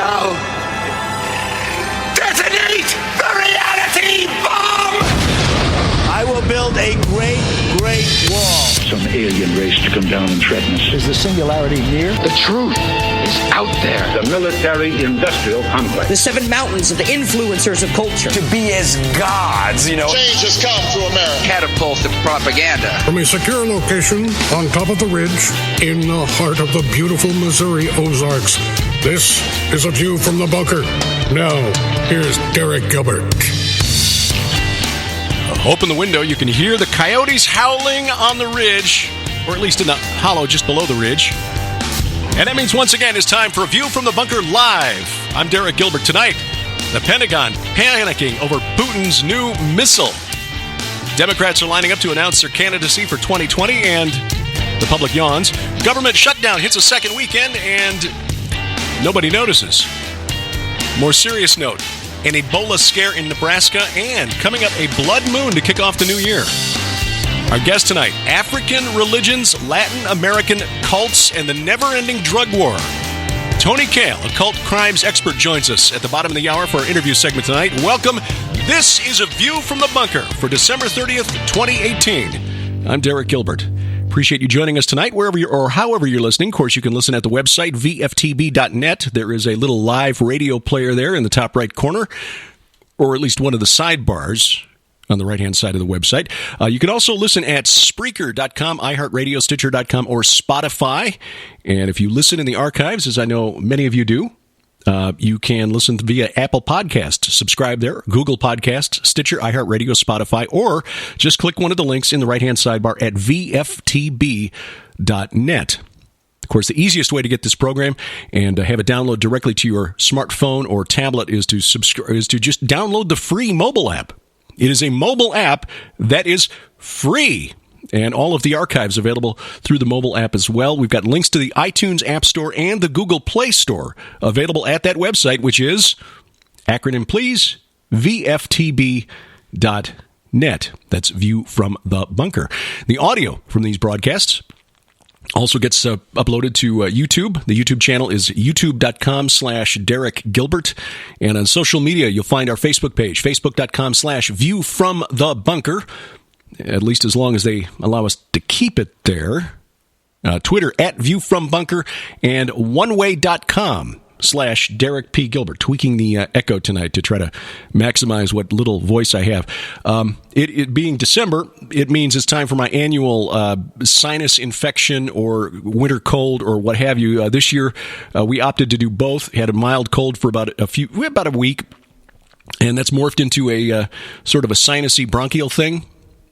Now, detonate the reality bomb! I will build a great, great wall. Some alien race to come down and threaten us. Is the singularity near? The truth is out there. The military-industrial complex. The 7 mountains of the influencers of culture. To be as gods, you know. Change has come to America. Catapult of propaganda. From a secure location on top of the ridge in the heart of the beautiful Missouri Ozarks, this is A View from the Bunker. Now, here's Derek Gilbert. Open the window, you can hear the coyotes howling on the ridge, or at least in the hollow just below the ridge. And that means once again it's time for A View from the Bunker Live. I'm Derek Gilbert. Tonight, the Pentagon panicking over Putin's new missile. Democrats are lining up to announce their candidacy for 2020, and the public yawns. Government shutdown hits a second weekend, and nobody notices. More serious note. An Ebola scare in Nebraska, and coming up, a blood moon to kick off the new year. Our guest tonight, African religions, Latin American cults, and the never-ending drug war. Tony Kail, a cult crimes expert, joins us at the bottom of the hour for our interview segment tonight. Welcome. This is A View from the Bunker for December 30th, 2018. I'm Derek Gilbert. Appreciate you joining us tonight, wherever you're or however you're listening. Of course, you can listen at the website, VFTB.net. There is a little live radio player there in the top right corner, or at least one of the sidebars on the right-hand side of the website. You can also listen at Spreaker.com, iHeartRadio, Stitcher.com, or Spotify. And if you listen in the archives, as I know many of you do, you can listen via Apple Podcasts. Subscribe there, Google Podcasts, Stitcher, iHeartRadio, Spotify, or just click one of the links in the right-hand sidebar at VFTB.net. Of course, the easiest way to get this program and have it download directly to your smartphone or tablet is to just download the free mobile app. It is a mobile app that is free. And all of the archives available through the mobile app as well. We've got links to the iTunes App Store and the Google Play Store available at that website, which is, acronym please, VFTB.net. That's View from the Bunker. The audio from these broadcasts also gets uploaded to YouTube. The YouTube channel is youtube.com/Derek Gilbert. And on social media, you'll find our Facebook page, facebook.com/View from the Bunker. At least as long as they allow us to keep it there. Twitter at View from Bunker, and oneway.com/Derek P. Gilbert. Tweaking the echo tonight to try to maximize what little voice I have. It being December, it means it's time for my annual sinus infection or winter cold or what have you. This year, we opted to do both. Had a mild cold for about a week, and that's morphed into a sort of a sinusy bronchial thing.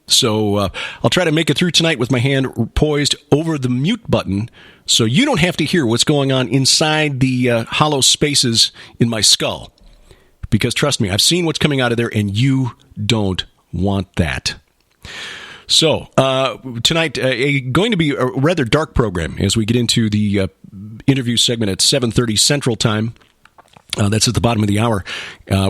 So I'll try to make it through tonight with my hand poised over the mute button so you don't have to hear what's going on inside the hollow spaces in my skull. Because trust me, I've seen what's coming out of there, and you don't want that. So tonight, going to be a rather dark program as we get into the interview segment at 7:30 Central Time. That's at the bottom of the hour.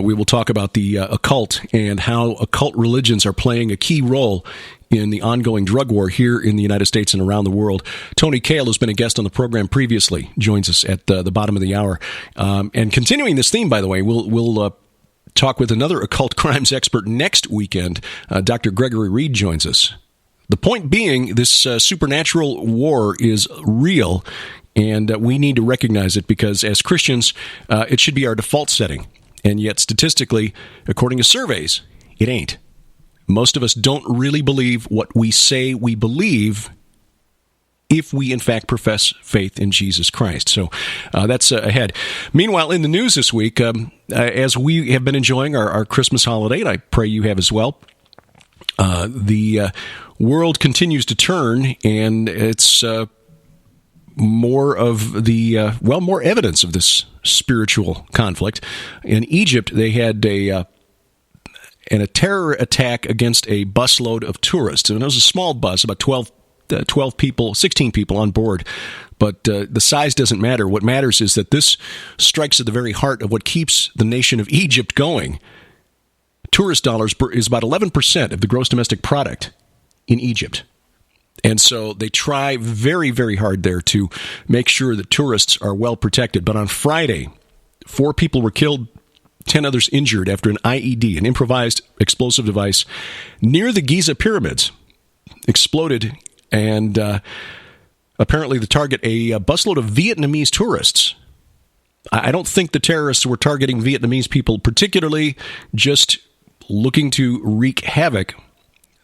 We will talk about the occult and how occult religions are playing a key role in the ongoing drug war here in the United States and around the world. Tony Kail, who's been a guest on the program previously, joins us at the bottom of the hour. And continuing this theme, by the way, we'll talk with another occult crimes expert next weekend. Dr. Gregory Reed joins us. The point being, this supernatural war is real, and we need to recognize it because as Christians, it should be our default setting. And yet, statistically, according to surveys, it ain't. Most of us don't really believe what we say we believe if we, in fact, profess faith in Jesus Christ. So that's ahead. Meanwhile, in the news this week, as we have been enjoying our Christmas holiday, and I pray you have as well, the world continues to turn, and it's more of the, more evidence of this spiritual conflict. In Egypt, they had a terror attack against a busload of tourists. And it was a small bus, about 12 people, 16 people on board. But the size doesn't matter. What matters is that this strikes at the very heart of what keeps the nation of Egypt going. Tourist dollars is about 11% of the gross domestic product in Egypt. And so they try very, very hard there to make sure that tourists are well protected. But on Friday, 4 people were killed, 10 others injured after an IED, an improvised explosive device, near the Giza pyramids exploded, and apparently the target, a busload of Vietnamese tourists. I don't think the terrorists were targeting Vietnamese people particularly, just looking to wreak havoc.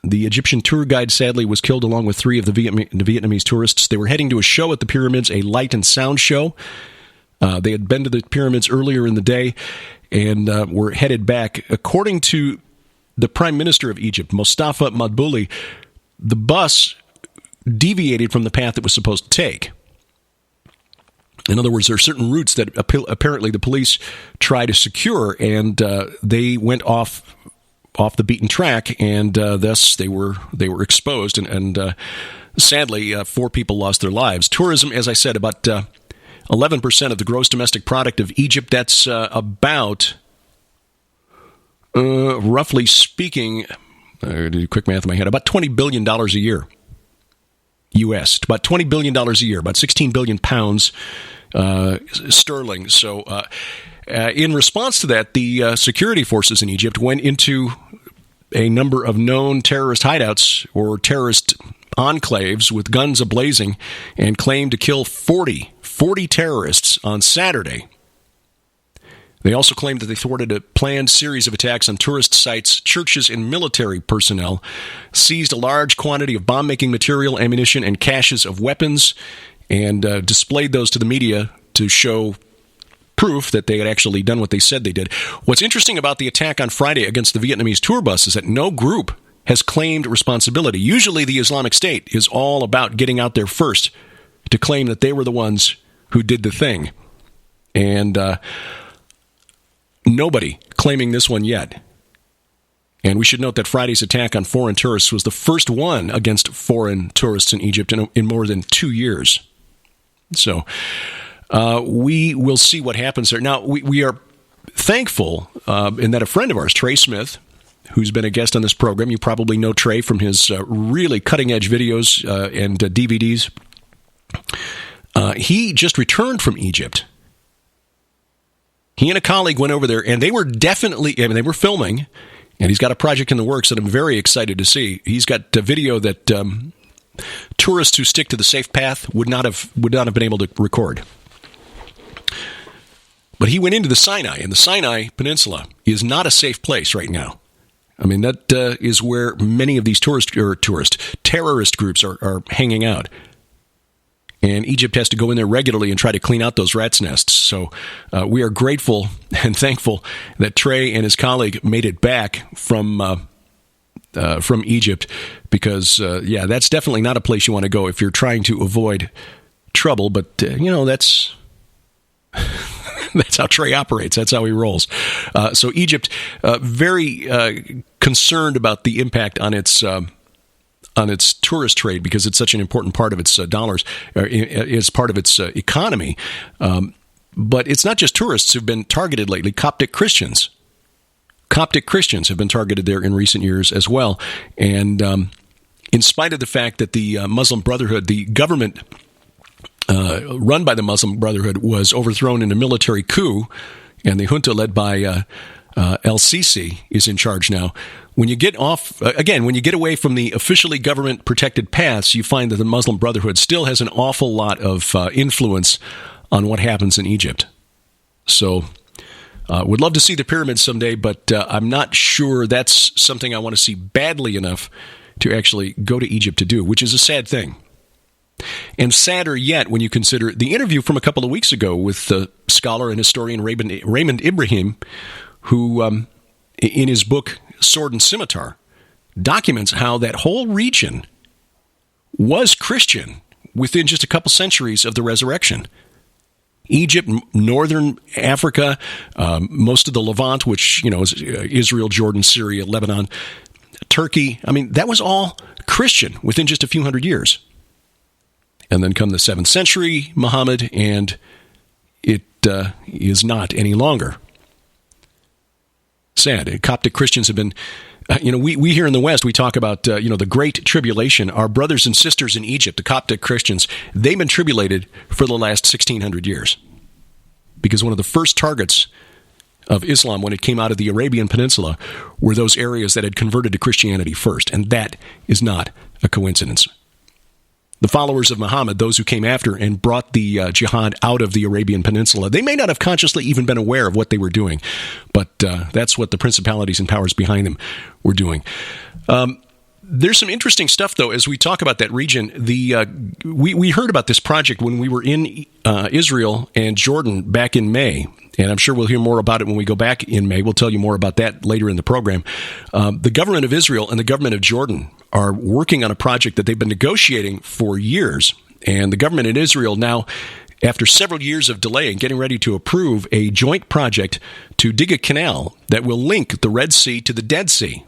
The Egyptian tour guide, sadly, was killed along with 3 of the Vietnamese tourists. They were heading to a show at the pyramids, a light and sound show. They had been to the pyramids earlier in the day and were headed back. According to the Prime Minister of Egypt, Mustafa Madbouli, the bus deviated from the path it was supposed to take. In other words, there are certain routes that apparently the police try to secure, and they went off the beaten track, and thus they were exposed, and sadly, 4 people lost their lives. Tourism, as I said, about 11% of the gross domestic product of Egypt. That's about, roughly speaking, I do quick math in my head, about $20 billion a year. U.S. About $20 billion a year, about 16 billion pounds sterling. So in response to that, the security forces in Egypt went into a number of known terrorist hideouts or terrorist enclaves with guns ablazing and claimed to kill 40 terrorists on Saturday. They also claimed that they thwarted a planned series of attacks on tourist sites, churches, and military personnel, seized a large quantity of bomb-making material, ammunition, and caches of weapons, and displayed those to the media to show proof that they had actually done what they said they did. What's interesting about the attack on Friday against the Vietnamese tour bus is that no group has claimed responsibility. Usually the Islamic State is all about getting out there first to claim that they were the ones who did the thing. And nobody claiming this one yet. And we should note that Friday's attack on foreign tourists was the first one against foreign tourists in Egypt in more than 2 years. So we will see what happens there. Now, we are thankful in that a friend of ours, Trey Smith, who's been a guest on this program, you probably know Trey from his really cutting-edge videos and DVDs. He just returned from Egypt. He and a colleague went over there, and they were they were filming, and he's got a project in the works that I'm very excited to see. He's got a video that tourists who stick to the safe path would not have been able to record. But he went into the Sinai, and the Sinai Peninsula is not a safe place right now. I mean, that is where many of these terrorist groups are hanging out. And Egypt has to go in there regularly and try to clean out those rat's nests. So we are grateful and thankful that Trey and his colleague made it back from Egypt because, that's definitely not a place you want to go if you're trying to avoid trouble. But, that's how Trey operates. That's how he rolls. So Egypt, very concerned about the impact on its tourist trade because it's such an important part of its dollars, is part of its economy. But it's not just tourists who've been targeted lately. Coptic Christians have been targeted there in recent years as well. And in spite of the fact that the Muslim Brotherhood, the government run by the Muslim Brotherhood, was overthrown in a military coup, and the junta led by El-Sisi is in charge now. When you get away from the officially government-protected paths, you find that the Muslim Brotherhood still has an awful lot of influence on what happens in Egypt. So, would love to see the pyramids someday, but I'm not sure that's something I want to see badly enough to actually go to Egypt to do, which is a sad thing. And sadder yet when you consider the interview from a couple of weeks ago with the scholar and historian Raymond Ibrahim, who, in his book Sword and Scimitar, documents how that whole region was Christian within just a couple centuries of the resurrection. Egypt, northern Africa, most of the Levant, which is Israel, Jordan, Syria, Lebanon, Turkey. I mean, that was all Christian within just a few hundred years. And then come the 7th century, Muhammad, and it is not any longer. Sad. Coptic Christians have been, we here in the West, we talk about, the Great Tribulation. Our brothers and sisters in Egypt, the Coptic Christians, they've been tribulated for the last 1,600 years. because one of the first targets of Islam when it came out of the Arabian Peninsula were those areas that had converted to Christianity first, and that is not a coincidence. The followers of Muhammad, those who came after and brought the jihad out of the Arabian Peninsula, they may not have consciously even been aware of what they were doing, but that's what the principalities and powers behind them were doing. There's some interesting stuff, though, as we talk about that region. We heard about this project when we were in Israel and Jordan back in May, and I'm sure we'll hear more about it when we go back in May. We'll tell you more about that later in the program. The government of Israel and the government of Jordan are working on a project that they've been negotiating for years, and the government in Israel now, after several years of delay and getting ready to approve a joint project to dig a canal that will link the Red Sea to the Dead Sea.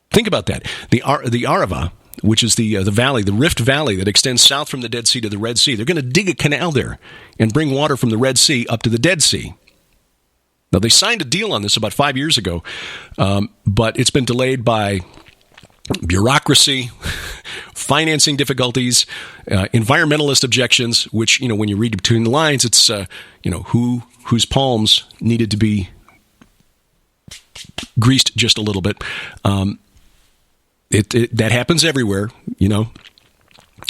Think about that. The Arava, which is the valley, the Rift Valley that extends south from the Dead Sea to the Red Sea, they're going to dig a canal there and bring water from the Red Sea up to the Dead Sea. Now, they signed a deal on this about 5 years ago, but it's been delayed by bureaucracy, financing difficulties, environmentalist objections, which, when you read between the lines, it's, whose palms needed to be greased just a little bit. That happens everywhere,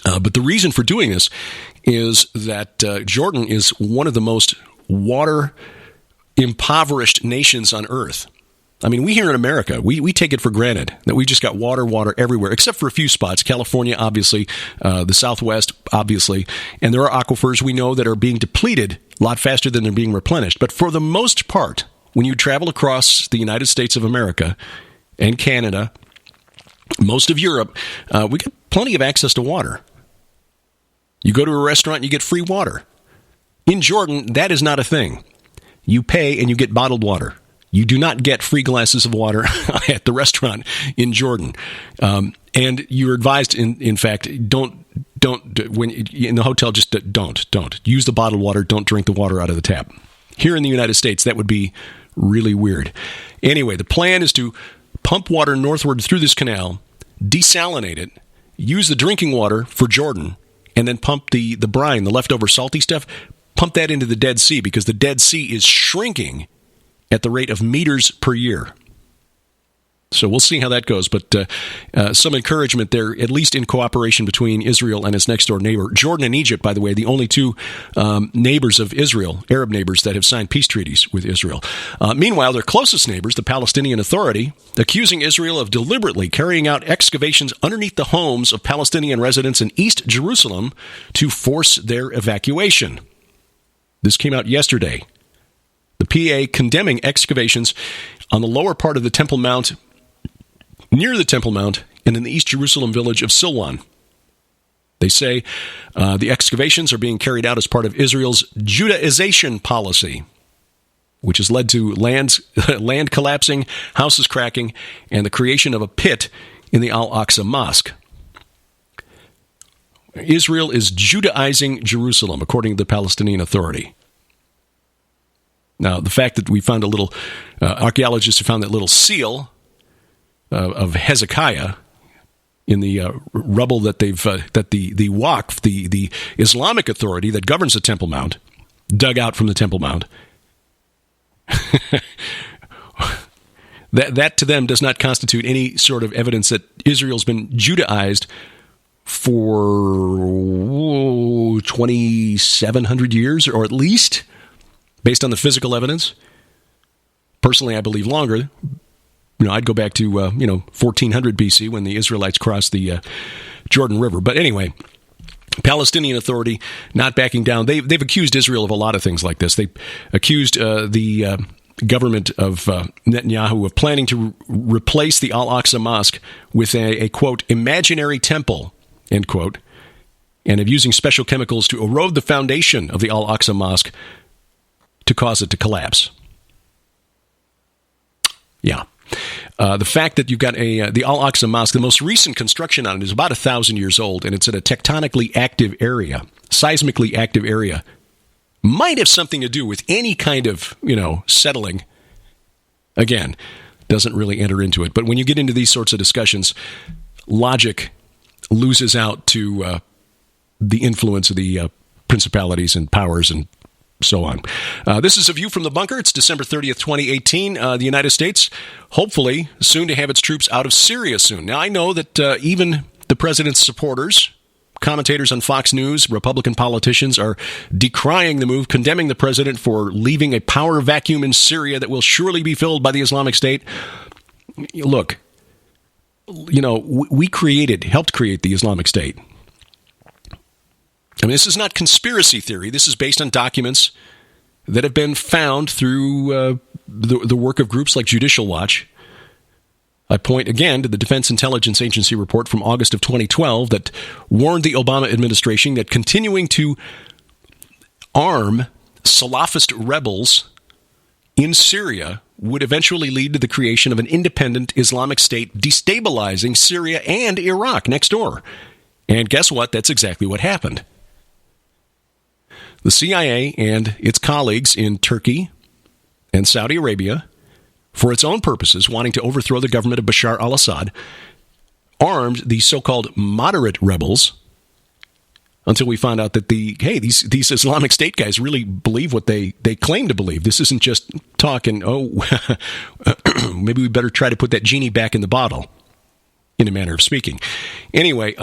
But the reason for doing this is that Jordan is one of the most water-impoverished nations on earth. I mean, we here in America, we take it for granted that we just got water everywhere, except for a few spots. California, obviously, the Southwest, obviously. And there are aquifers we know that are being depleted a lot faster than they're being replenished. But for the most part, when you travel across the United States of America and Canada, most of Europe, we get plenty of access to water. You go to a restaurant, you get free water. In Jordan, that is not a thing. You pay and you get bottled water. You do not get free glasses of water at the restaurant in Jordan. And you're advised, in fact, don't when in the hotel, just don't use the bottled water. Don't drink the water out of the tap. Here in the United States, that would be really weird. Anyway, the plan is to pump water northward through this canal, desalinate it, use the drinking water for Jordan, and then pump the brine, the leftover salty stuff, pump that into the Dead Sea, because the Dead Sea is shrinking at the rate of meters per year. So we'll see how that goes, but some encouragement there, at least in cooperation between Israel and its next-door neighbor. Jordan and Egypt, by the way, the only two neighbors of Israel, Arab neighbors, that have signed peace treaties with Israel. Meanwhile, their closest neighbors, the Palestinian Authority, accusing Israel of deliberately carrying out excavations underneath the homes of Palestinian residents in East Jerusalem to force their evacuation. This came out yesterday. The PA condemning excavations on the lower part of the Temple Mount, near the Temple Mount, and in the East Jerusalem village of Silwan. They say the excavations are being carried out as part of Israel's Judaization policy, which has led to land collapsing, houses cracking, and the creation of a pit in the Al-Aqsa Mosque. Israel is Judaizing Jerusalem, according to the Palestinian Authority. Now, the fact that we found a little, archaeologists have found that little seal of Hezekiah in the rubble that they've that the Waqf, the Islamic authority that governs the Temple Mount, dug out from the Temple Mount. that to them does not constitute any sort of evidence that Israel's been Judaized for 2,700 years, or at least, based on the physical evidence. Personally, I believe longer. I'd go back to 1400 BC when the Israelites crossed the Jordan River. But anyway, Palestinian Authority not backing down. They've accused Israel of a lot of things like this. They accused the government of Netanyahu of planning to replace the Al-Aqsa Mosque with a quote, imaginary temple, end quote, and of using special chemicals to erode the foundation of the Al-Aqsa Mosque to cause it to collapse. Yeah. The fact that you've got the Al-Aqsa Mosque, the most recent construction on it is about 1,000 years old, and it's in a tectonically active area, seismically active area, might have something to do with any kind of, settling. Again, doesn't really enter into it. But when you get into these sorts of discussions, logic loses out to the influence of the principalities and powers and so on. This is A View from the Bunker. It's December 30th, 2018. The United States, hopefully, soon to have its troops out of Syria soon. Now, I know that even the president's supporters, commentators on Fox News, Republican politicians are decrying the move, condemning the president for leaving a power vacuum in Syria that will surely be filled by the Islamic State. Look, we helped create the Islamic State. I mean, this is not conspiracy theory. This is based on documents that have been found through the work of groups like Judicial Watch. I point again to the Defense Intelligence Agency report from August of 2012 that warned the Obama administration that continuing to arm Salafist rebels in Syria would eventually lead to the creation of an independent Islamic State destabilizing Syria and Iraq next door. And guess what? That's exactly what happened. The CIA and its colleagues in Turkey and Saudi Arabia, for its own purposes, wanting to overthrow the government of Bashar al-Assad, armed the so-called moderate rebels until we found out that these Islamic State guys really believe what they claim to believe. This isn't just talking, maybe we better try to put that genie back in the bottle, in a manner of speaking. Anyway,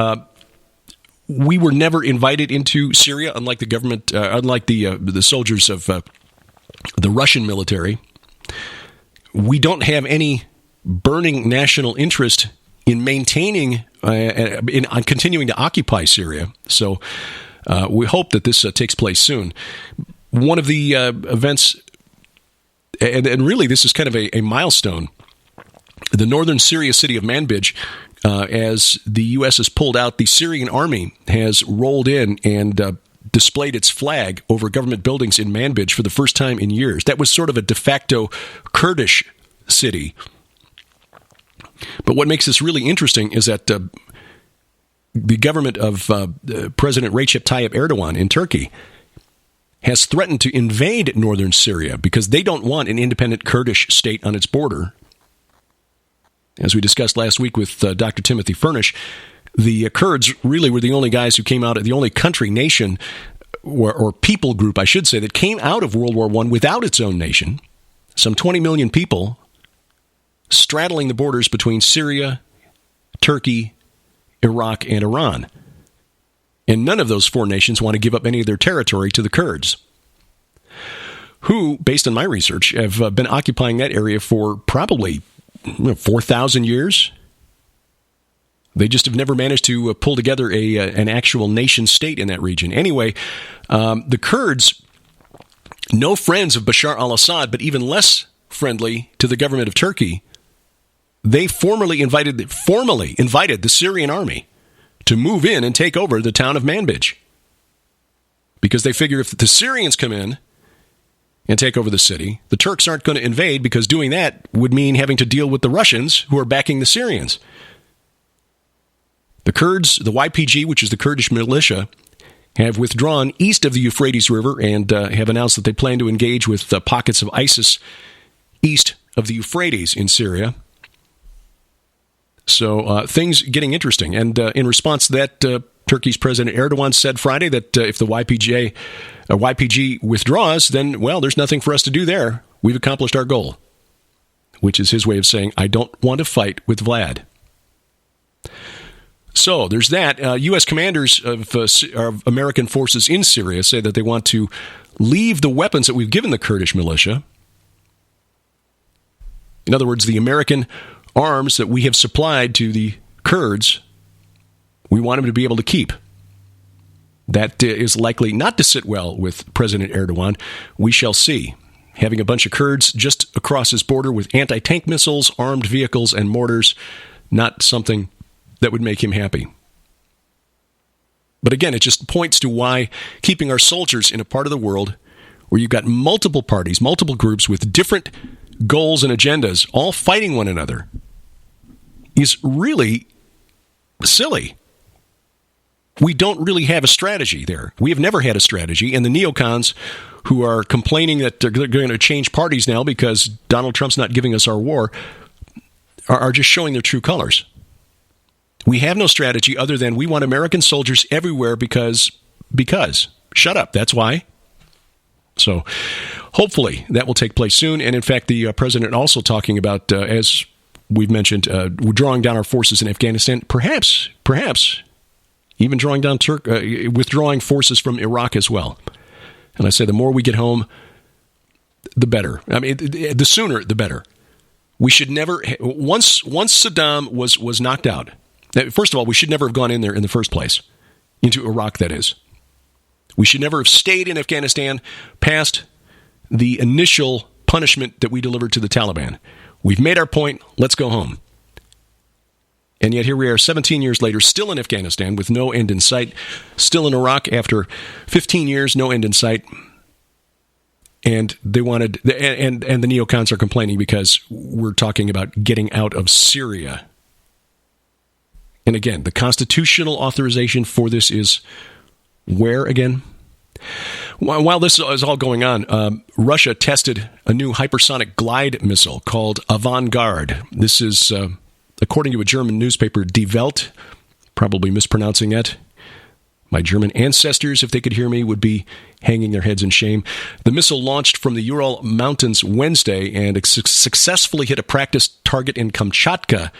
we were never invited into Syria, unlike the government, unlike the soldiers of the Russian military. We don't have any burning national interest in maintaining, in continuing to occupy Syria. So we hope that this takes place soon. One of the events, and really this is kind of a milestone, the northern Syria city of Manbij, as the U.S. has pulled out, the Syrian army has rolled in and displayed its flag over government buildings in Manbij for the first time in years. That was sort of a de facto Kurdish city. But what makes this really interesting is that the government of President Recep Tayyip Erdogan in Turkey has threatened to invade northern Syria because they don't want an independent Kurdish state on its border. As we discussed last week with Dr. Timothy Furnish, the Kurds really were the only guys who came out, the only country, nation, or people group, I should say, that came out of World War I without its own nation. Some 20 million people straddling the borders between Syria, Turkey, Iraq, and Iran. And none of those four nations want to give up any of their territory to the Kurds, who, based on my research, have been occupying that area for probably 4,000 years. They just have never managed to pull together an actual nation state in that region. Anyway, the Kurds, no friends of Bashar al-Assad, but even less friendly to the government of Turkey, they formally invited the Syrian army to move in and take over the town of Manbij. Because they figure if the Syrians come in and take over the city, the Turks aren't going to invade, because doing that would mean having to deal with the Russians who are backing the Syrians. The Kurds, the YPG, which is the Kurdish militia, have withdrawn east of the Euphrates River and have announced that they plan to engage with pockets of ISIS east of the Euphrates in Syria. So things getting interesting. And in response to that, Turkey's President Erdogan said Friday that if the YPG withdraws, then, well, there's nothing for us to do there. We've accomplished our goal, which is his way of saying, I don't want to fight with Vlad. So there's that. U.S. commanders of American forces in Syria say that they want to leave the weapons that we've given the Kurdish militia. In other words, the American arms that we have supplied to the Kurds, we want them to be able to keep. That is likely not to sit well with President Erdogan. We shall see. Having a bunch of Kurds just across his border with anti-tank missiles, armed vehicles, and mortars, not something that would make him happy. But again, it just points to why keeping our soldiers in a part of the world where you've got multiple parties, multiple groups with different goals and agendas, all fighting one another, is really silly. We don't really have a strategy there. We have never had a strategy, and the neocons who are complaining that they're going to change parties now because Donald Trump's not giving us our war are just showing their true colors. We have no strategy other than we want American soldiers everywhere because. Shut up. That's why. So hopefully that will take place soon. And in fact, the president also talking about, as we've mentioned, drawing down our forces in Afghanistan, perhaps even drawing down withdrawing forces from Iraq as well. And I say the more we get home, the better. I mean, the sooner, the better. We should never, once Saddam was knocked out, first of all, we should never have gone in there in the first place, into Iraq, that is. We should never have stayed in Afghanistan past the initial punishment that we delivered to the Taliban. We've made our point. Let's go home. And yet here we are 17 years later, still in Afghanistan with no end in sight, still in Iraq after 15 years, no end in sight. And they wanted, and the neocons are complaining because we're talking about getting out of Syria. And again, the constitutional authorization for this is where again? While this is all going on, Russia tested a new hypersonic glide missile called Avangard. This is, according to a German newspaper, Die Welt, probably mispronouncing it. My German ancestors, if they could hear me, would be hanging their heads in shame. The missile launched from the Ural Mountains Wednesday and successfully hit a practice target in Kamchatka,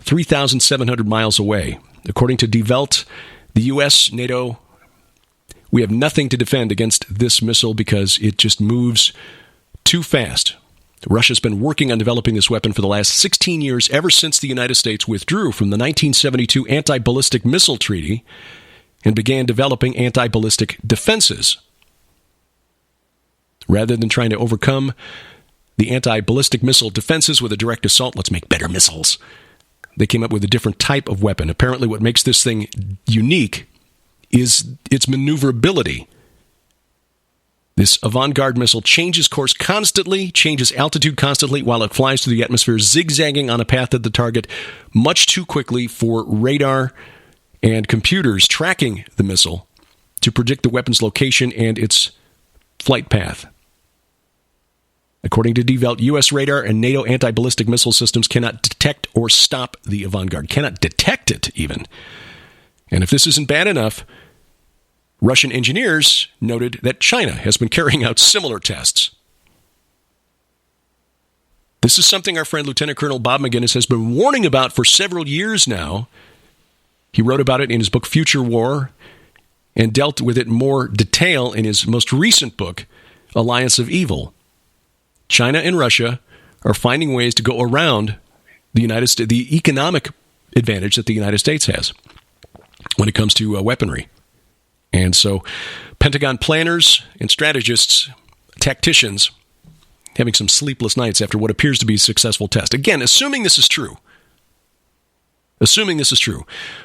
3,700 miles away. According to Die Welt, the U.S., NATO, we have nothing to defend against this missile because it just moves too fast. Russia's been working on developing this weapon for the last 16 years, ever since the United States withdrew from the 1972 Anti-Ballistic Missile Treaty and began developing anti-ballistic defenses. Rather than trying to overcome the anti-ballistic missile defenses with a direct assault, let's make better missiles. They came up with a different type of weapon. Apparently what makes this thing unique is its maneuverability. This Avangard missile changes course constantly, changes altitude constantly while it flies through the atmosphere, zigzagging on a path at the target much too quickly for radar and computers tracking the missile to predict the weapon's location and its flight path. According to Die Welt, U.S. radar and NATO anti-ballistic missile systems cannot detect or stop the Avangard, cannot detect it even. And if this isn't bad enough, Russian engineers noted that China has been carrying out similar tests. This is something our friend Lieutenant Colonel Bob McGinnis has been warning about for several years now. He wrote about it in his book Future War and dealt with it in more detail in his most recent book, Alliance of Evil. China and Russia are finding ways to go around the economic advantage that the United States has when it comes to weaponry. And so Pentagon planners and strategists, tacticians, having some sleepless nights after what appears to be a successful test. Again, assuming this is true,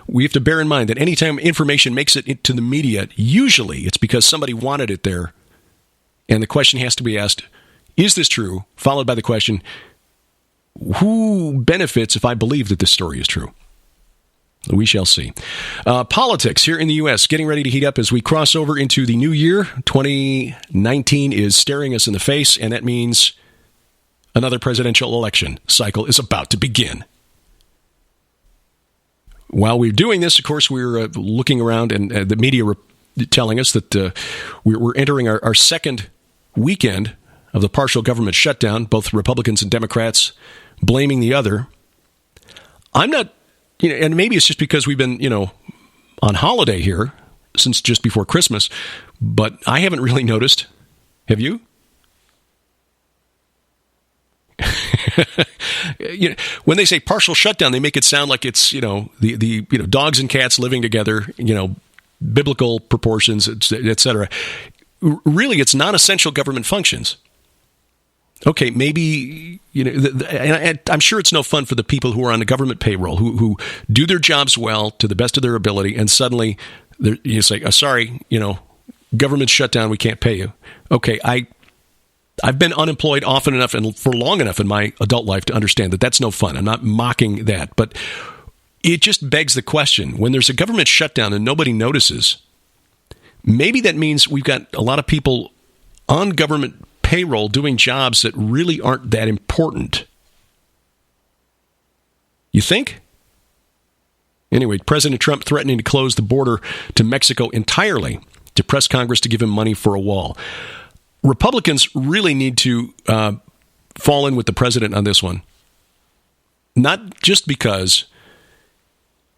we have to bear in mind that anytime information makes it into the media, usually it's because somebody wanted it there. And the question has to be asked, is this true? Followed by the question, who benefits if I believe that this story is true? We shall see. Politics here in the U.S. getting ready to heat up as we cross over into the new year. 2019 is staring us in the face, and that means another presidential election cycle is about to begin. While we're doing this, of course, we're looking around, and the media were telling us that we're entering our second weekend of the partial government shutdown, both Republicans and Democrats blaming the other. I'm not... and maybe it's just because we've been, on holiday here since just before Christmas, but I haven't really noticed. Have you? When they say partial shutdown, they make it sound like it's, the dogs and cats living together, biblical proportions, et cetera. Really, it's non-essential government functions. Okay, maybe, and I'm sure it's no fun for the people who are on the government payroll, who do their jobs well to the best of their ability, and suddenly you say, sorry, government shutdown, we can't pay you. Okay, I've been unemployed often enough and for long enough in my adult life to understand that that's no fun. I'm not mocking that, but it just begs the question, when there's a government shutdown and nobody notices, maybe that means we've got a lot of people on government payroll doing jobs that really aren't that important. You think? Anyway, President Trump threatening to close the border to Mexico entirely to press Congress to give him money for a wall. Republicans really need to fall in with the president on this one. Not just because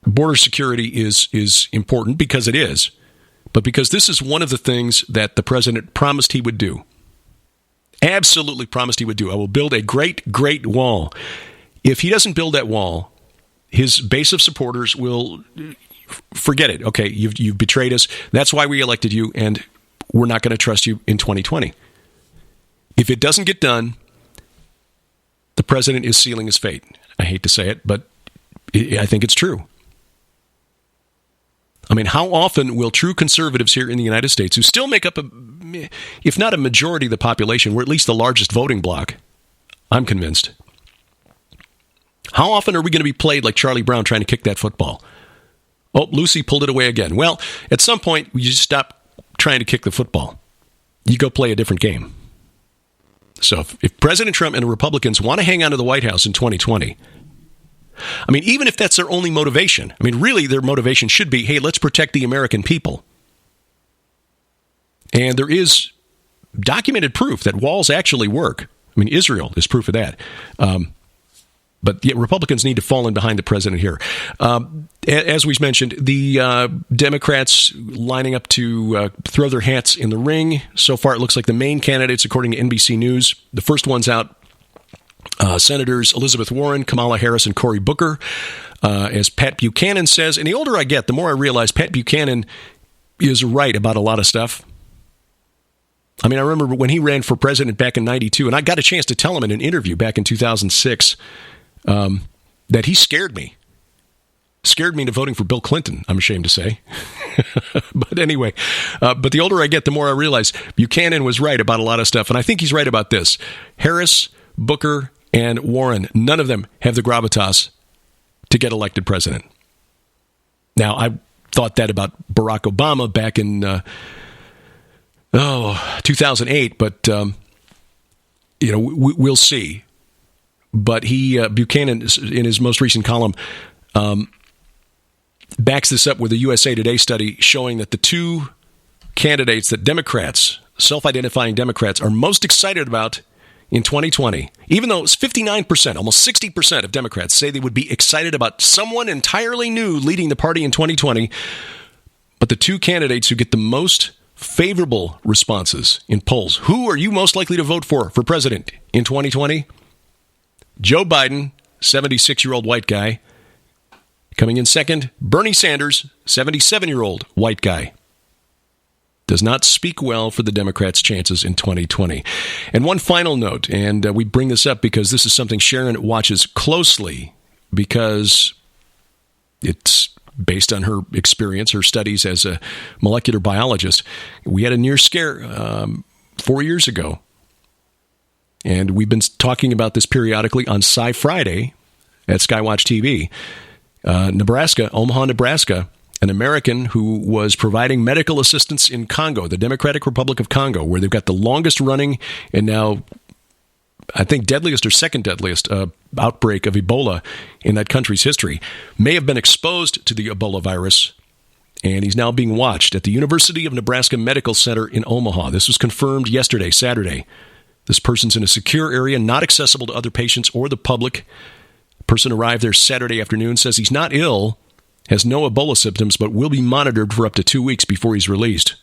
border security is important, because it is, but because this is one of the things that the president promised he would do. Absolutely promised he would do. I will build a great, great wall. If he doesn't build that wall, his base of supporters will forget it. Okay, you've betrayed us. That's why we elected you, and we're not going to trust you in 2020. If it doesn't get done, the president is sealing his fate. I hate to say it, but I think it's true. I mean, how often will true conservatives here in the United States, who still make up, if not a majority of the population, we're at least the largest voting bloc, I'm convinced. How often are we going to be played like Charlie Brown trying to kick that football? Oh, Lucy pulled it away again. Well, at some point, you just stop trying to kick the football. You go play a different game. So if President Trump and the Republicans want to hang on to the White House in 2020, I mean, even if that's their only motivation, I mean, really their motivation should be, hey, let's protect the American people. And there is documented proof that walls actually work. I mean, Israel is proof of that. But yet Republicans need to fall in behind the president here. As we mentioned, the Democrats lining up to throw their hats in the ring. So far, it looks like the main candidates, according to NBC News, the first ones out, Senators Elizabeth Warren, Kamala Harris, and Cory Booker. As Pat Buchanan says, and the older I get, the more I realize Pat Buchanan is right about a lot of stuff. I mean, I remember when he ran for president back in 92, and I got a chance to tell him in an interview back in 2006 that he scared me. Scared me into voting for Bill Clinton, I'm ashamed to say. But anyway, but the older I get, the more I realize Buchanan was right about a lot of stuff. And I think he's right about this. Harris, Booker, and Warren, none of them have the gravitas to get elected president. Now, I thought that about Barack Obama back in 2008, but we'll see. But Buchanan, in his most recent column, backs this up with a USA Today study showing that the two candidates that Democrats, self-identifying Democrats, are most excited about in 2020, even though it's 59%, almost 60% of Democrats say they would be excited about someone entirely new leading the party in 2020, but the two candidates who get the most favorable responses in polls, who are you most likely to vote for president in 2020? Joe Biden, 76-year-old white guy. Coming in second, Bernie Sanders, 77-year-old white guy. Does not speak well for the Democrats' chances in 2020. And one final note, and we bring this up because this is something Sharon watches closely because it's based on her experience, her studies as a molecular biologist. We had a near scare 4 years ago. And we've been talking about this periodically on Sci Friday at Skywatch TV. Nebraska, Omaha, Nebraska, an American who was providing medical assistance in Congo, the Democratic Republic of Congo, where they've got the longest running and now, I think, deadliest or second deadliest outbreak of Ebola in that country's history, may have been exposed to the Ebola virus. And he's now being watched at the University of Nebraska Medical Center in Omaha. This was confirmed yesterday, Saturday. This person's in a secure area, not accessible to other patients or the public. The person arrived there Saturday afternoon, says he's not ill, has no Ebola symptoms, but will be monitored for up to 2 weeks before he's released.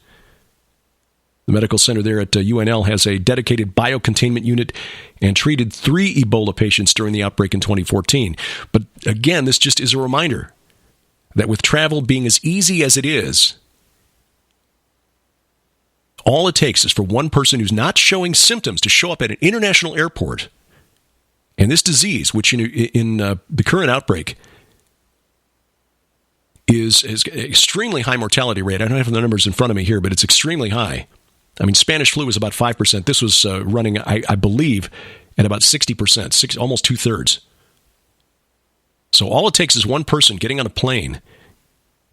The medical center there at UNL has a dedicated biocontainment unit and treated 3 Ebola patients during the outbreak in 2014. But again, this just is a reminder that with travel being as easy as it is, all it takes is for one person who's not showing symptoms to show up at an international airport. And this disease, which in the current outbreak is extremely high mortality rate. I don't have the numbers in front of me here, but it's extremely high. I mean, Spanish flu was about 5%. This was running, I believe, at about 60%, almost 2/3. So all it takes is one person getting on a plane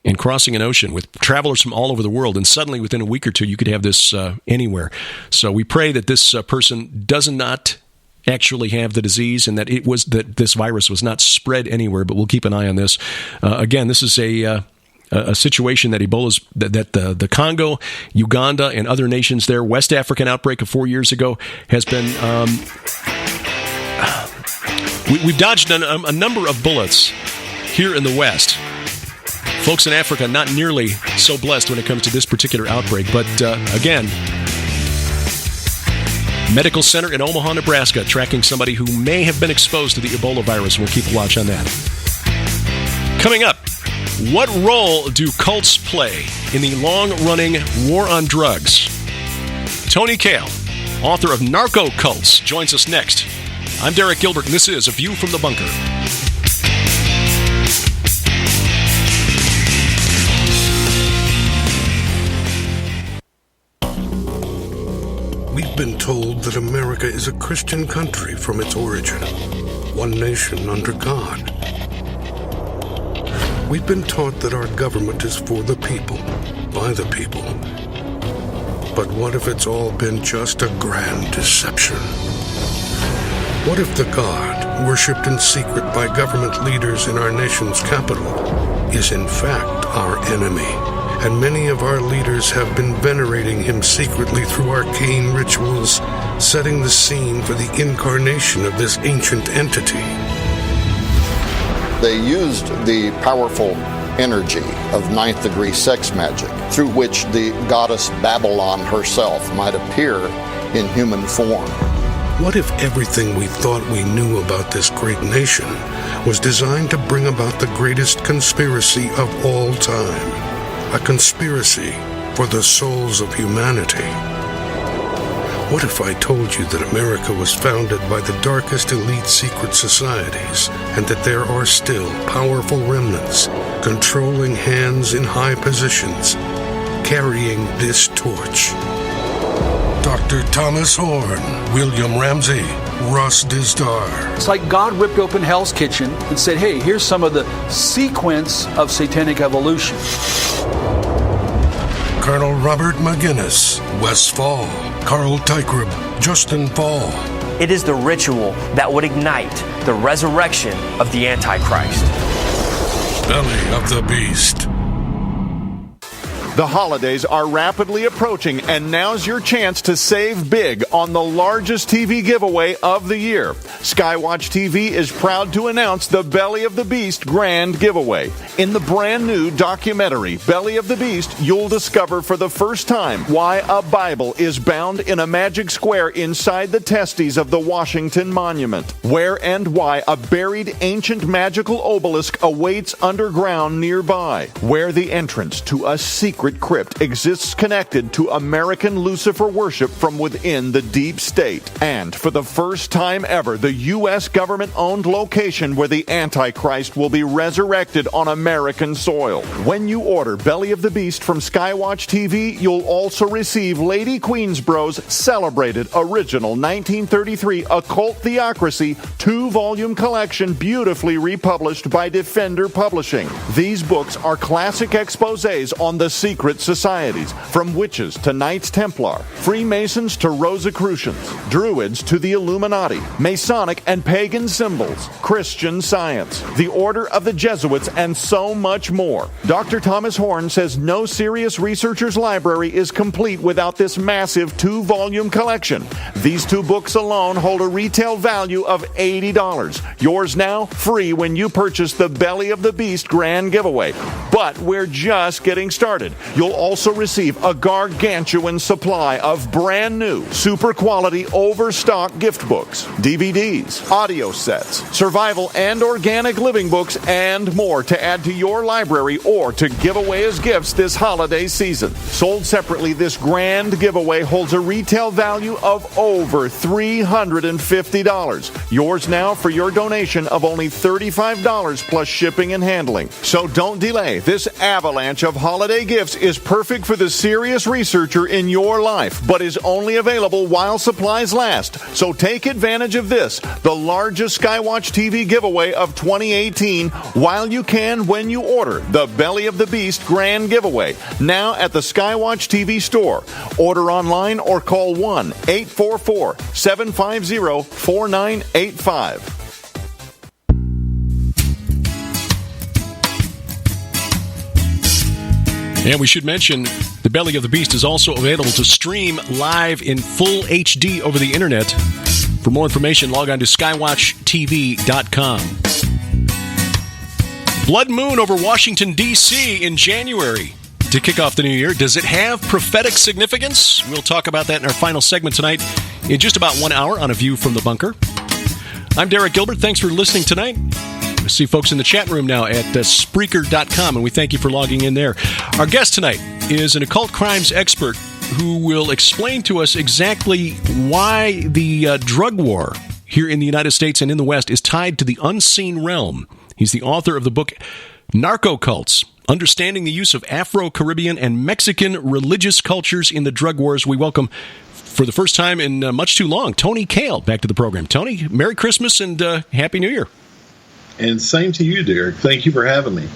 and crossing an ocean with travelers from all over the world, and suddenly within a week or two, you could have this anywhere. So we pray that this person does not actually have the disease and that this virus was not spread anywhere, but we'll keep an eye on this. Again, this is a a situation that Ebola's that the Congo, Uganda, and other nations there, West African outbreak of 4 years ago has been. We've dodged a number of bullets here in the West. Folks in Africa not nearly so blessed when it comes to this particular outbreak. But again, medical center in Omaha, Nebraska, tracking somebody who may have been exposed to the Ebola virus. We'll keep a watch on that. Coming up, what role do cults play in the long-running war on drugs? Tony Kail, author of Narco-Cults, joins us next. I'm Derek Gilbert, and this is A View from the Bunker. We've been told that America is a Christian country from its origin, one nation under God. We've been taught that our government is for the people, by the people. But what if it's all been just a grand deception? What if the God, worshipped in secret by government leaders in our nation's capital, is in fact our enemy, and many of our leaders have been venerating him secretly through arcane rituals, setting the scene for the incarnation of this ancient entity? They used the powerful energy of ninth-degree sex magic, through which the goddess Babylon herself might appear in human form. What if everything we thought we knew about this great nation was designed to bring about the greatest conspiracy of all time? A conspiracy for the souls of humanity. What if I told you that America was founded by the darkest elite secret societies, and that there are still powerful remnants controlling hands in high positions, carrying this torch? Dr. Thomas Horn, William Ramsey, Russ Dizdar. It's like God ripped open Hell's Kitchen and said, hey, here's some of the sequence of satanic evolution. Colonel Robert McGinnis, Wes Fall, Carl Teichrob, Justin Fall. It is the ritual that would ignite the resurrection of the Antichrist. Belly of the Beast. The holidays are rapidly approaching, and now's your chance to save big on the largest TV giveaway of the year. Skywatch TV is proud to announce the Belly of the Beast Grand Giveaway. In the brand new documentary, Belly of the Beast, you'll discover for the first time why a Bible is bound in a magic square inside the testes of the Washington Monument, where and why a buried ancient magical obelisk awaits underground nearby, where the entrance to a secret crypt exists connected to American Lucifer worship from within the deep state, and for the first time ever, the U.S. government-owned location where the Antichrist will be resurrected on American soil. When you order Belly of the Beast from Skywatch TV, you'll also receive Lady Queensborough's celebrated original 1933 Occult Theocracy 2-volume collection, beautifully republished by Defender Publishing. These books are classic exposés on the secret societies, from witches to Knights Templar, Freemasons to Rosicrucians, Druids to the Illuminati, Masonic and pagan symbols, Christian Science, the Order of the Jesuits, and so much more. Dr. Thomas Horn says no serious researcher's library is complete without this massive 2-volume collection. These 2 books alone hold a retail value of $80. Yours now, free when you purchase the Belly of the Beast Grand Giveaway. But we're just getting started. You'll also receive a gargantuan supply of brand new, super quality, overstock gift books, DVDs, audio sets, survival and organic living books, and more to add to your library or to give away as gifts this holiday season. Sold separately, this grand giveaway holds a retail value of over $350. Yours now for your donation of only $35 plus shipping and handling. So don't delay. This avalanche of holiday gifts is perfect for the serious researcher in your life, but is only available while supplies last. So take advantage of this, the largest Skywatch TV giveaway of 2018, while you can when you order the Belly of the Beast Grand Giveaway, now at the Skywatch TV store. Order online or call 1-844-750-4985. And we should mention The Belly of the Beast is also available to stream live in full HD over the internet. For more information, log on to skywatchtv.com. Blood moon over Washington, D.C. in January to kick off the new year. Does it have prophetic significance? We'll talk about that in our final segment tonight in just about 1 hour on A View from the Bunker. I'm Derek Gilbert. Thanks for listening tonight. I see folks in the chat room now at Spreaker.com, and we thank you for logging in there. Our guest tonight is an occult crimes expert who will explain to us exactly why the drug war here in the United States and in the West is tied to the unseen realm. He's the author of the book Narco-Cults, Understanding the Use of Afro-Caribbean and Mexican Religious Cultures in the Drug Wars. We welcome, for the first time in much too long, Tony Kail back to the program. Tony, Merry Christmas and Happy New Year. And same to you, Derek. Thank you for having me.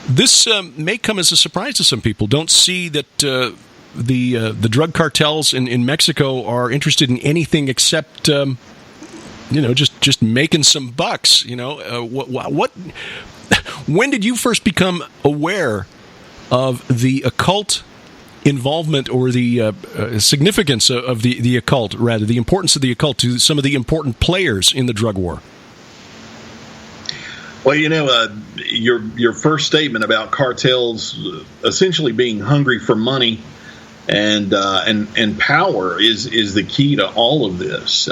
This may come as a surprise to some people. Don't see that the drug cartels in Mexico are interested in anything except just making some bucks. What? When did you first become aware of the occult involvement or the significance of the occult, rather, the importance of the occult to some of the important players in the drug war? Well, your first statement about cartels essentially being hungry for money and power is the key to all of this.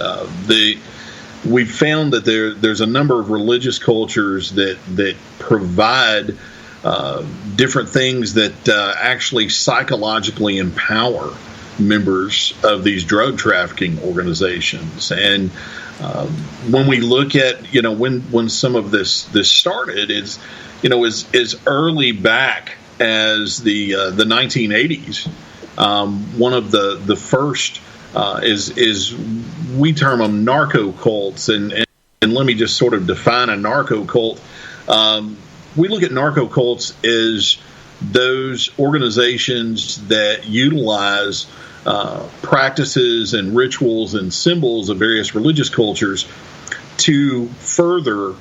We've found that there's a number of religious cultures that provide different things that actually psychologically empower members of these drug trafficking organizations. And when we look at when some of this started, is as early back as the 1980s. One of the first is we term them narco-cults, and let me just sort of define a narco-cult. We look at narco-cults as those organizations that utilize practices and rituals and symbols of various religious cultures to further,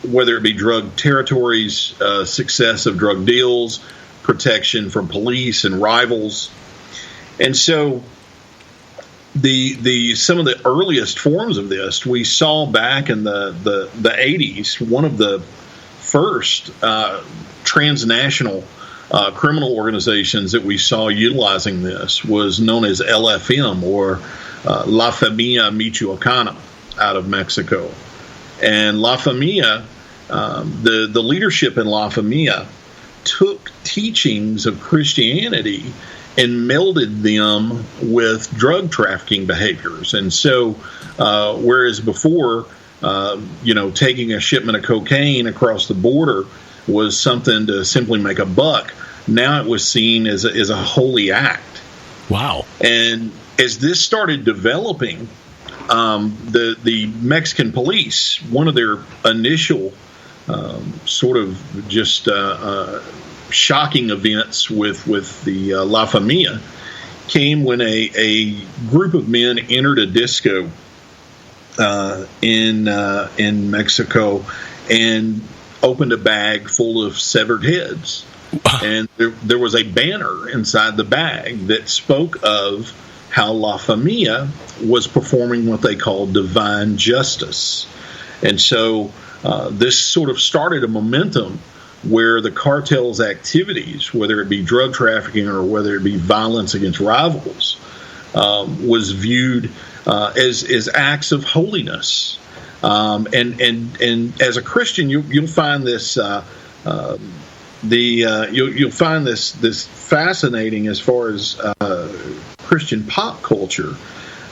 whether it be drug territories, success of drug deals, protection from police and rivals. And so some of the earliest forms of this we saw back in the 80s. One of the first transnational criminal organizations that we saw utilizing this was known as LFM, or La Familia Michoacana, out of Mexico. And La Familia, the leadership in La Familia took teachings of Christianity and melded them with drug trafficking behaviors. And so, whereas before, taking a shipment of cocaine across the border was something to simply make a buck, now it was seen as a holy act. Wow. And as this started developing, the Mexican police, one of their initial sort of just shocking events with the La Familia came when a group of men entered a disco in Mexico and opened a bag full of severed heads. And there was a banner inside the bag that spoke of how La Familia was performing what they called divine justice. And so this sort of started a momentum where the cartel's activities, whether it be drug trafficking or whether it be violence against rivals, was viewed as acts of holiness. And as a Christian, you'll find this you'll find this fascinating as far as Christian pop culture.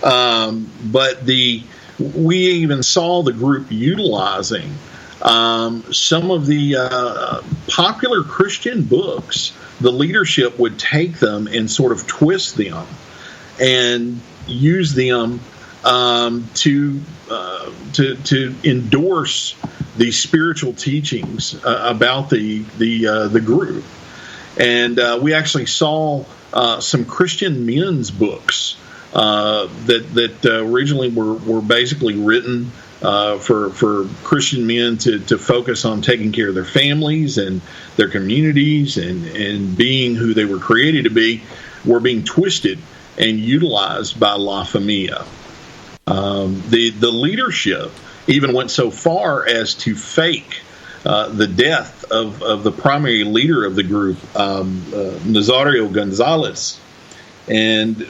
But we even saw the group utilizing some of the popular Christian books. The leadership would take them and sort of twist them and use them to endorse the spiritual teachings about the group. And we actually saw some Christian men's books that originally were basically written for Christian men to focus on taking care of their families and their communities and being who they were created to be, were being twisted and utilized by La Familia. The leadership even went so far as to fake the death of the primary leader of the group, Nazario Gonzalez. And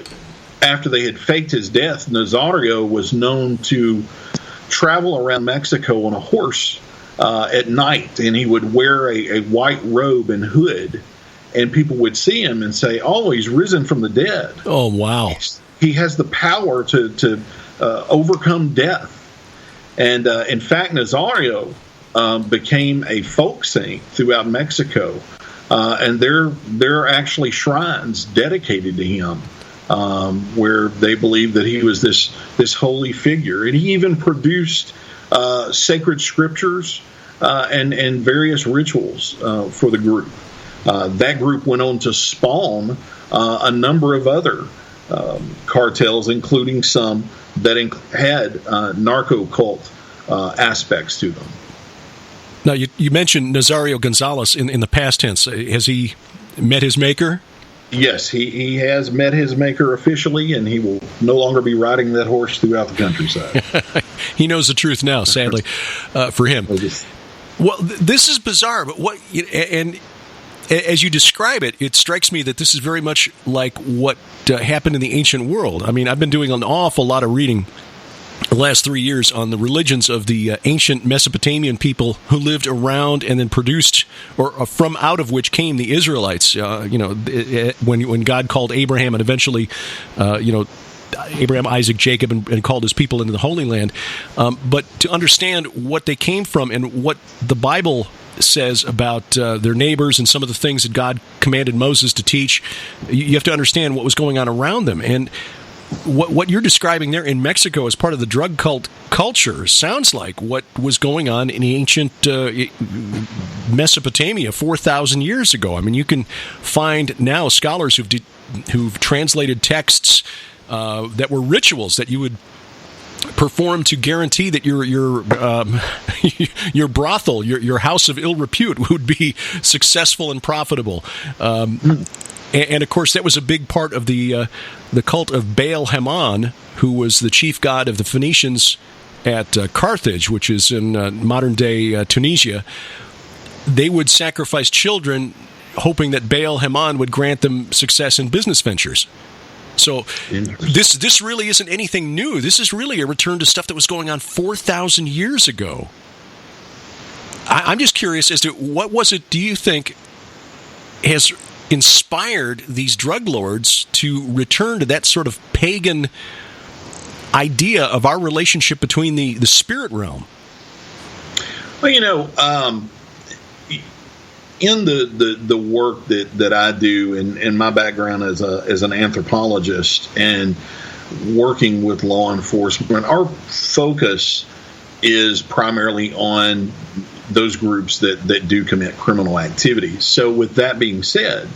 after they had faked his death, Nazario was known to travel around Mexico on a horse at night, and he would wear a white robe and hood, and people would see him and say, "Oh, he's risen from the dead." Oh, wow. He has the power to overcome death. And in fact, Nazario became a folk saint throughout Mexico, and there are actually shrines dedicated to him, where they believe that he was this holy figure. And he even produced sacred scriptures and various rituals for the group. That group went on to spawn a number of other cartels, including some that had narco-cult aspects to them. Now, you mentioned Nazario Gonzalez in the past tense. Has he met his maker? Yes, he has met his maker officially, and he will no longer be riding that horse throughout the countryside. He knows the truth now, sadly, for him. Well, this is bizarre, but and as you describe it, it strikes me that this is very much like what happened in the ancient world. I mean, I've been doing an awful lot of reading the last 3 years on the religions of the ancient Mesopotamian people who lived around and then produced, or from out of which came the Israelites. When God called Abraham and eventually, Abraham, Isaac, Jacob, and called his people into the Holy Land. But to understand what they came from and what the Bible says about their neighbors and some of the things that God commanded Moses to teach, you have to understand what was going on around them. And what you're describing there in Mexico as part of the drug cult culture sounds like what was going on in ancient Mesopotamia 4,000 years ago. I mean, you can find now scholars who've translated texts that were rituals that you would perform to guarantee that your brothel, your house of ill repute, would be successful and profitable. And of course, that was a big part of the cult of Baal Haman, who was the chief god of the Phoenicians at Carthage, which is in modern-day Tunisia. They would sacrifice children, hoping that Baal Haman would grant them success in business ventures. So this really isn't anything new. This is really a return to stuff that was going on 4,000 years ago. I'm just curious as to what was it, do you think, has inspired these drug lords to return to that sort of pagan idea of our relationship between the spirit realm? Well, in the work that I do, and my background as an anthropologist and working with law enforcement, our focus is primarily on those groups that do commit criminal activities. So with that being said,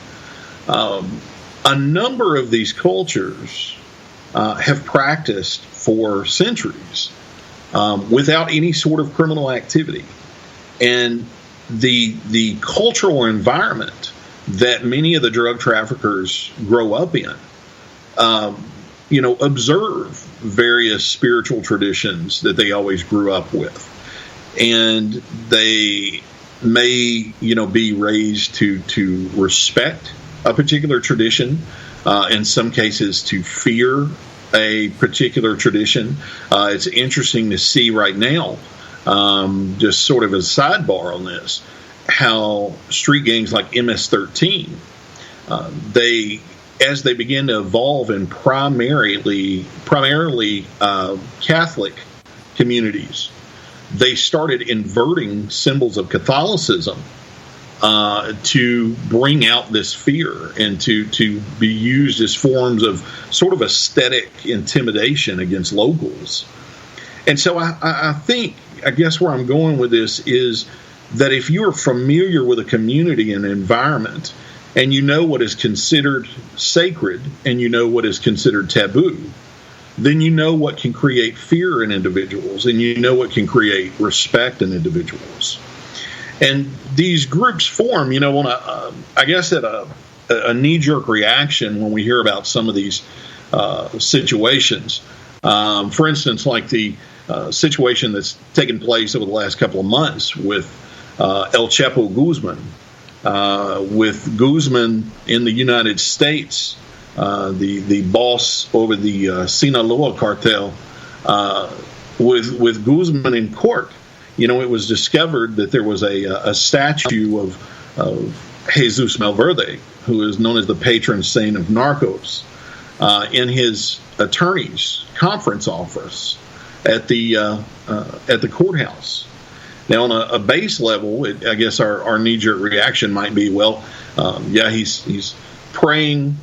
a number of these cultures have practiced for centuries without any sort of criminal activity. And the cultural environment that many of the drug traffickers grow up in, observe various spiritual traditions that they always grew up with. And they may, be raised to respect a particular tradition, in some cases to fear a particular tradition. It's interesting to see right now, just sort of as a sidebar on this, how street gangs like MS-13, as they begin to evolve in primarily Catholic communities, they started inverting symbols of Catholicism to bring out this fear and to be used as forms of sort of aesthetic intimidation against locals. And so I guess where I'm going with this is that if you are familiar with a community and environment, and you know what is considered sacred and you know what is considered taboo, then you know what can create fear in individuals, and you know what can create respect in individuals. And these groups form, on I guess at a knee-jerk reaction when we hear about some of these situations. For instance, like the situation that's taken place over the last couple of months with El Chapo Guzman. With Guzman in the United States, the boss over the Sinaloa cartel, with Guzman in court, it was discovered that there was a statue of Jesus Malverde, who is known as the patron saint of narcos, in his attorney's conference office at the courthouse. Now, on a base level, I guess our knee-jerk reaction might be, he's praying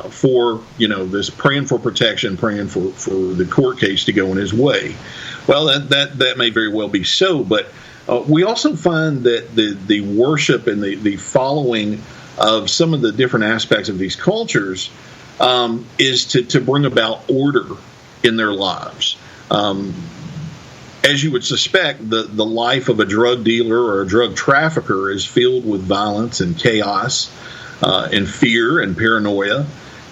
for this, praying for protection, praying for the court case to go in his way. Well, that may very well be so, but we also find that the worship and the following of some of the different aspects of these cultures is to bring about order in their lives. As you would suspect, the life of a drug dealer or a drug trafficker is filled with violence and chaos and fear and paranoia.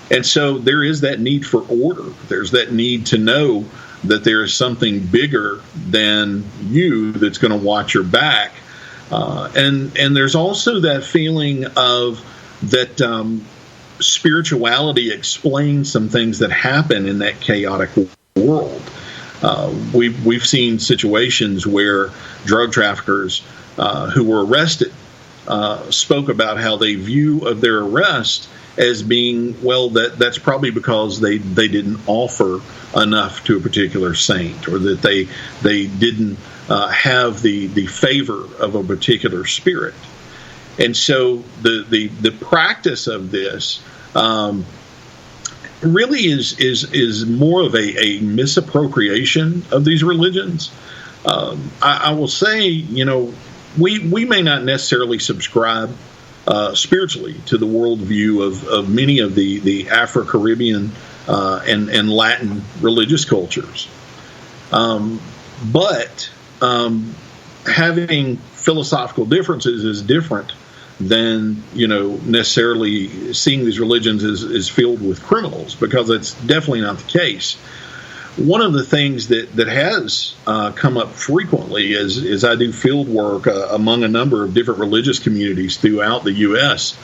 And so there is that need for order. There's that need to know that there is something bigger than you that's going to watch your back. And there's also that feeling of that spirituality explains some things that happen in that chaotic world. We've seen situations where drug traffickers who were arrested spoke about how they view of their arrest as being, that's probably because they didn't offer enough to a particular saint, or that they didn't have the favor of a particular spirit. And so the practice of this really is more of a misappropriation of these religions. I will say, we may not necessarily subscribe spiritually to the worldview of many of the Afro-Caribbean and Latin religious cultures. But having philosophical differences is different than necessarily seeing these religions as filled with criminals, because that's definitely not the case. One of the things that has come up frequently as I do field work among a number of different religious communities throughout the U.S.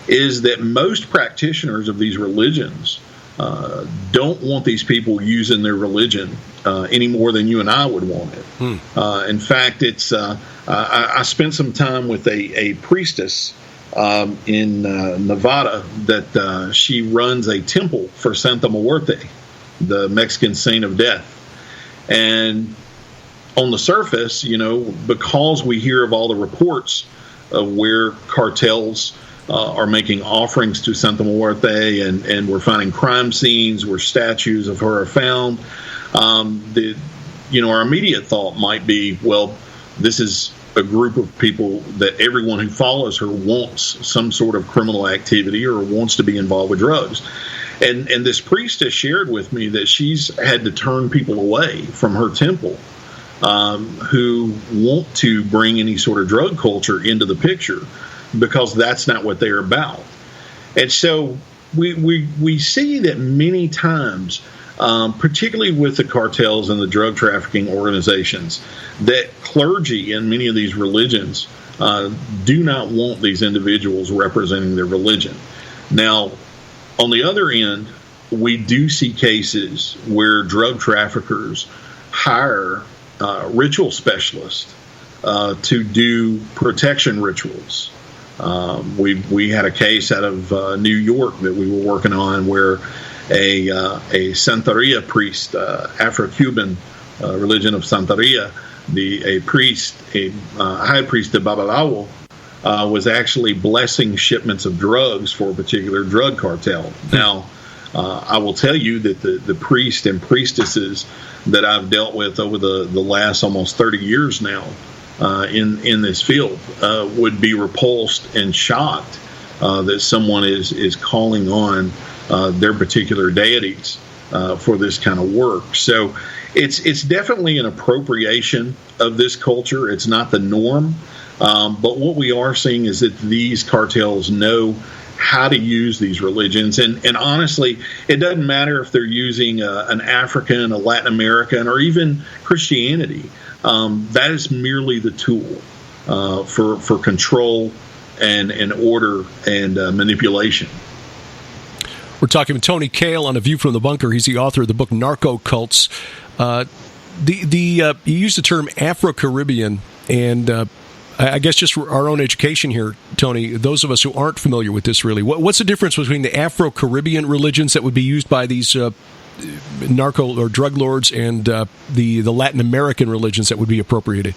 is that most practitioners of these religions don't want these people using their religion any more than you and I would want it. In fact, it's I spent some time with a priestess in Nevada that she runs a temple for Santa Muerte, the Mexican saint of death. And on the surface, because we hear of all the reports of where cartels are making offerings to Santa Muerte, and we're finding crime scenes where statues of her are found, our immediate thought might be, this is a group of people that everyone who follows her wants some sort of criminal activity or wants to be involved with drugs. And this priestess shared with me that she's had to turn people away from her temple who want to bring any sort of drug culture into the picture, because that's not what they're about. And so we see that many times, particularly with the cartels and the drug trafficking organizations, that clergy in many of these religions do not want these individuals representing their religion. Now, on the other end, we do see cases where drug traffickers hire ritual specialists to do protection rituals. We had a case out of New York that we were working on where a Santeria priest, Afro-Cuban religion of Santeria, a high priest of Babalawo, was actually blessing shipments of drugs for a particular drug cartel. Now, I will tell you that the priests and priestesses that I've dealt with over the last almost 30 years now in this field would be repulsed and shocked that someone is calling on their particular deities for this kind of work. So it's definitely an appropriation of this culture. It's not the norm. But what we are seeing is that these cartels know how to use these religions. And honestly, it doesn't matter if they're using an African, a Latin American, or even Christianity. That is merely the tool for control and order and manipulation. We're talking with Tony Kail on A View from the Bunker. He's the author of the book Narco-Cults. You used the term Afro-Caribbean, and I guess just for our own education here, Tony, those of us who aren't familiar with this really, what's the difference between the Afro-Caribbean religions that would be used by these narco or drug lords and the Latin American religions that would be appropriated?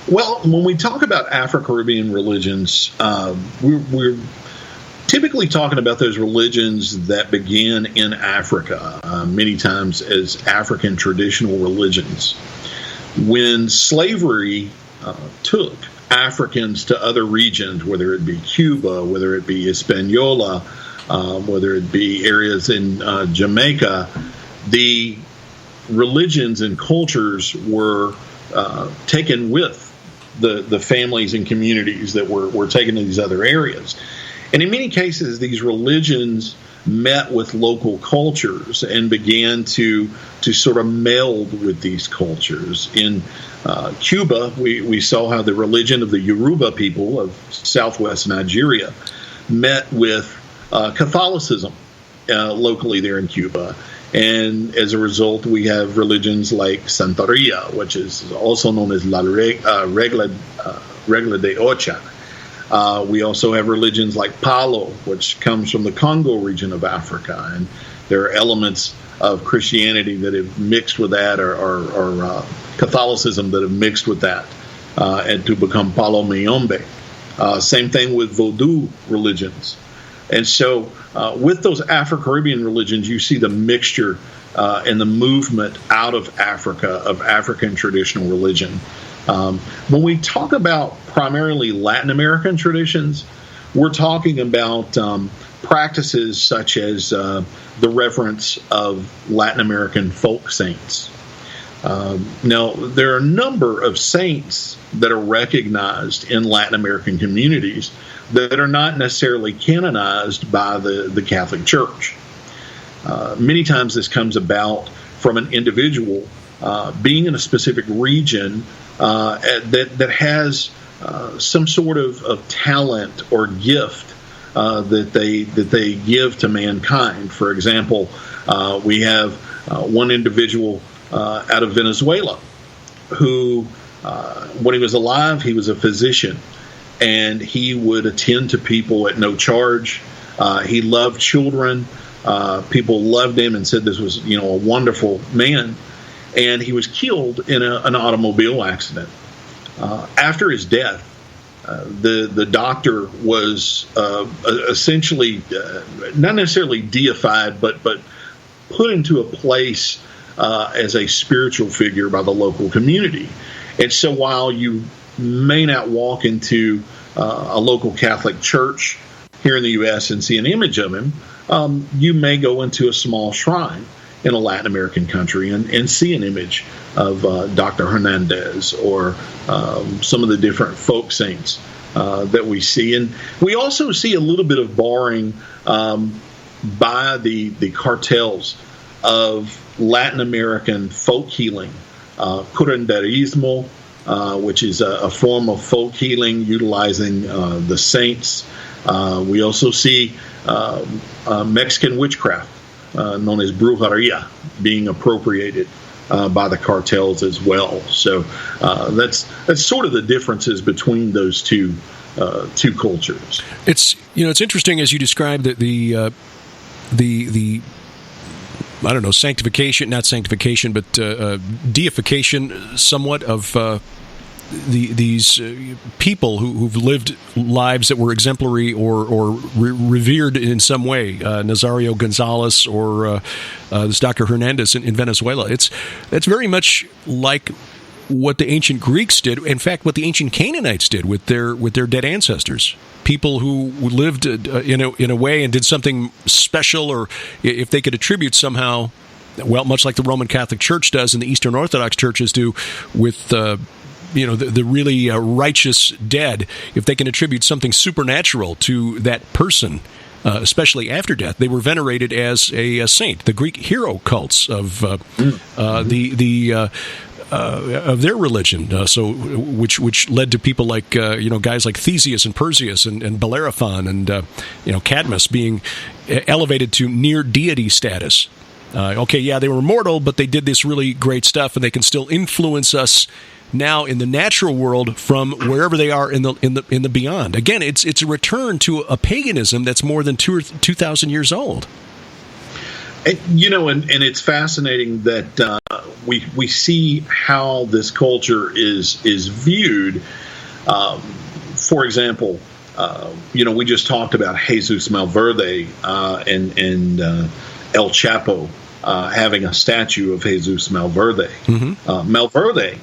Well, when we talk about Afro-Caribbean religions, we're typically talking about those religions that began in Africa, many times as African traditional religions. When slavery took Africans to other regions, whether it be Cuba, whether it be Hispaniola, whether it be areas in Jamaica, the religions and cultures were taken with the families and communities that were taken to these other areas. And in many cases, these religions met with local cultures and began to sort of meld with these cultures. In Cuba, we saw how the religion of the Yoruba people of southwest Nigeria met with Catholicism locally there in Cuba. And as a result, we have religions like Santeria, which is also known as La Regla de Ocha. We also have religions like Palo, which comes from the Congo region of Africa. And there are elements of Christianity that have mixed with that, or Catholicism that have mixed with that, and to become Palo Mayombe. Same thing with Vodou religions. And so with those Afro-Caribbean religions, you see the mixture and the movement out of Africa, of African traditional religion. When we talk about primarily Latin American traditions, we're talking about practices such as the reverence of Latin American folk saints. Now, there are a number of saints that are recognized in Latin American communities that are not necessarily canonized by the Catholic Church. Many times this comes about from an individual being in a specific region that has some sort of talent or gift that they give to mankind. For example, we have one individual out of Venezuela who, when he was alive, he was a physician, and he would attend to people at no charge. He loved children. People loved him and said this was, a wonderful man. And he was killed in an automobile accident. After his death, the doctor was essentially not necessarily deified, but put into a place as a spiritual figure by the local community. And so while you may not walk into a local Catholic church here in the U.S. and see an image of him, you may go into a small shrine in a Latin American country and see an image of Dr. Hernandez or some of the different folk saints that we see. And we also see a little bit of borrowing by the cartels of Latin American folk healing, curanderismo, which is a form of folk healing utilizing the saints. We also see Mexican witchcraft, known as brujeria, being appropriated by the cartels as well. So that's sort of the differences between those two cultures. It's interesting as you describe the I don't know, sanctification, not sanctification, but deification somewhat of these people who've lived lives that were exemplary or revered in some way. Nazario Gonzalez or this Dr. Hernandez in Venezuela. It's very much like what the ancient Greeks did. In fact, what the ancient Canaanites did with their dead ancestors. People who lived in a way and did something special, or if they could attribute somehow, well, much like the Roman Catholic Church does and the Eastern Orthodox churches do with the really righteous dead, if they can attribute something supernatural to that person, especially after death, they were venerated as a saint. The Greek hero cults of of their religion, which led to people like guys like Theseus and Perseus and Bellerophon and Cadmus being elevated to near deity status. They were mortal, but they did this really great stuff, and they can still influence us now in the natural world from wherever they are in the beyond. Again, it's a return to a paganism that's more than 2,000 years old. And it's fascinating that we see how this culture is viewed. For example, we just talked about Jesus Malverde and El Chapo having a statue of Jesus Malverde. Mm-hmm. Malverde,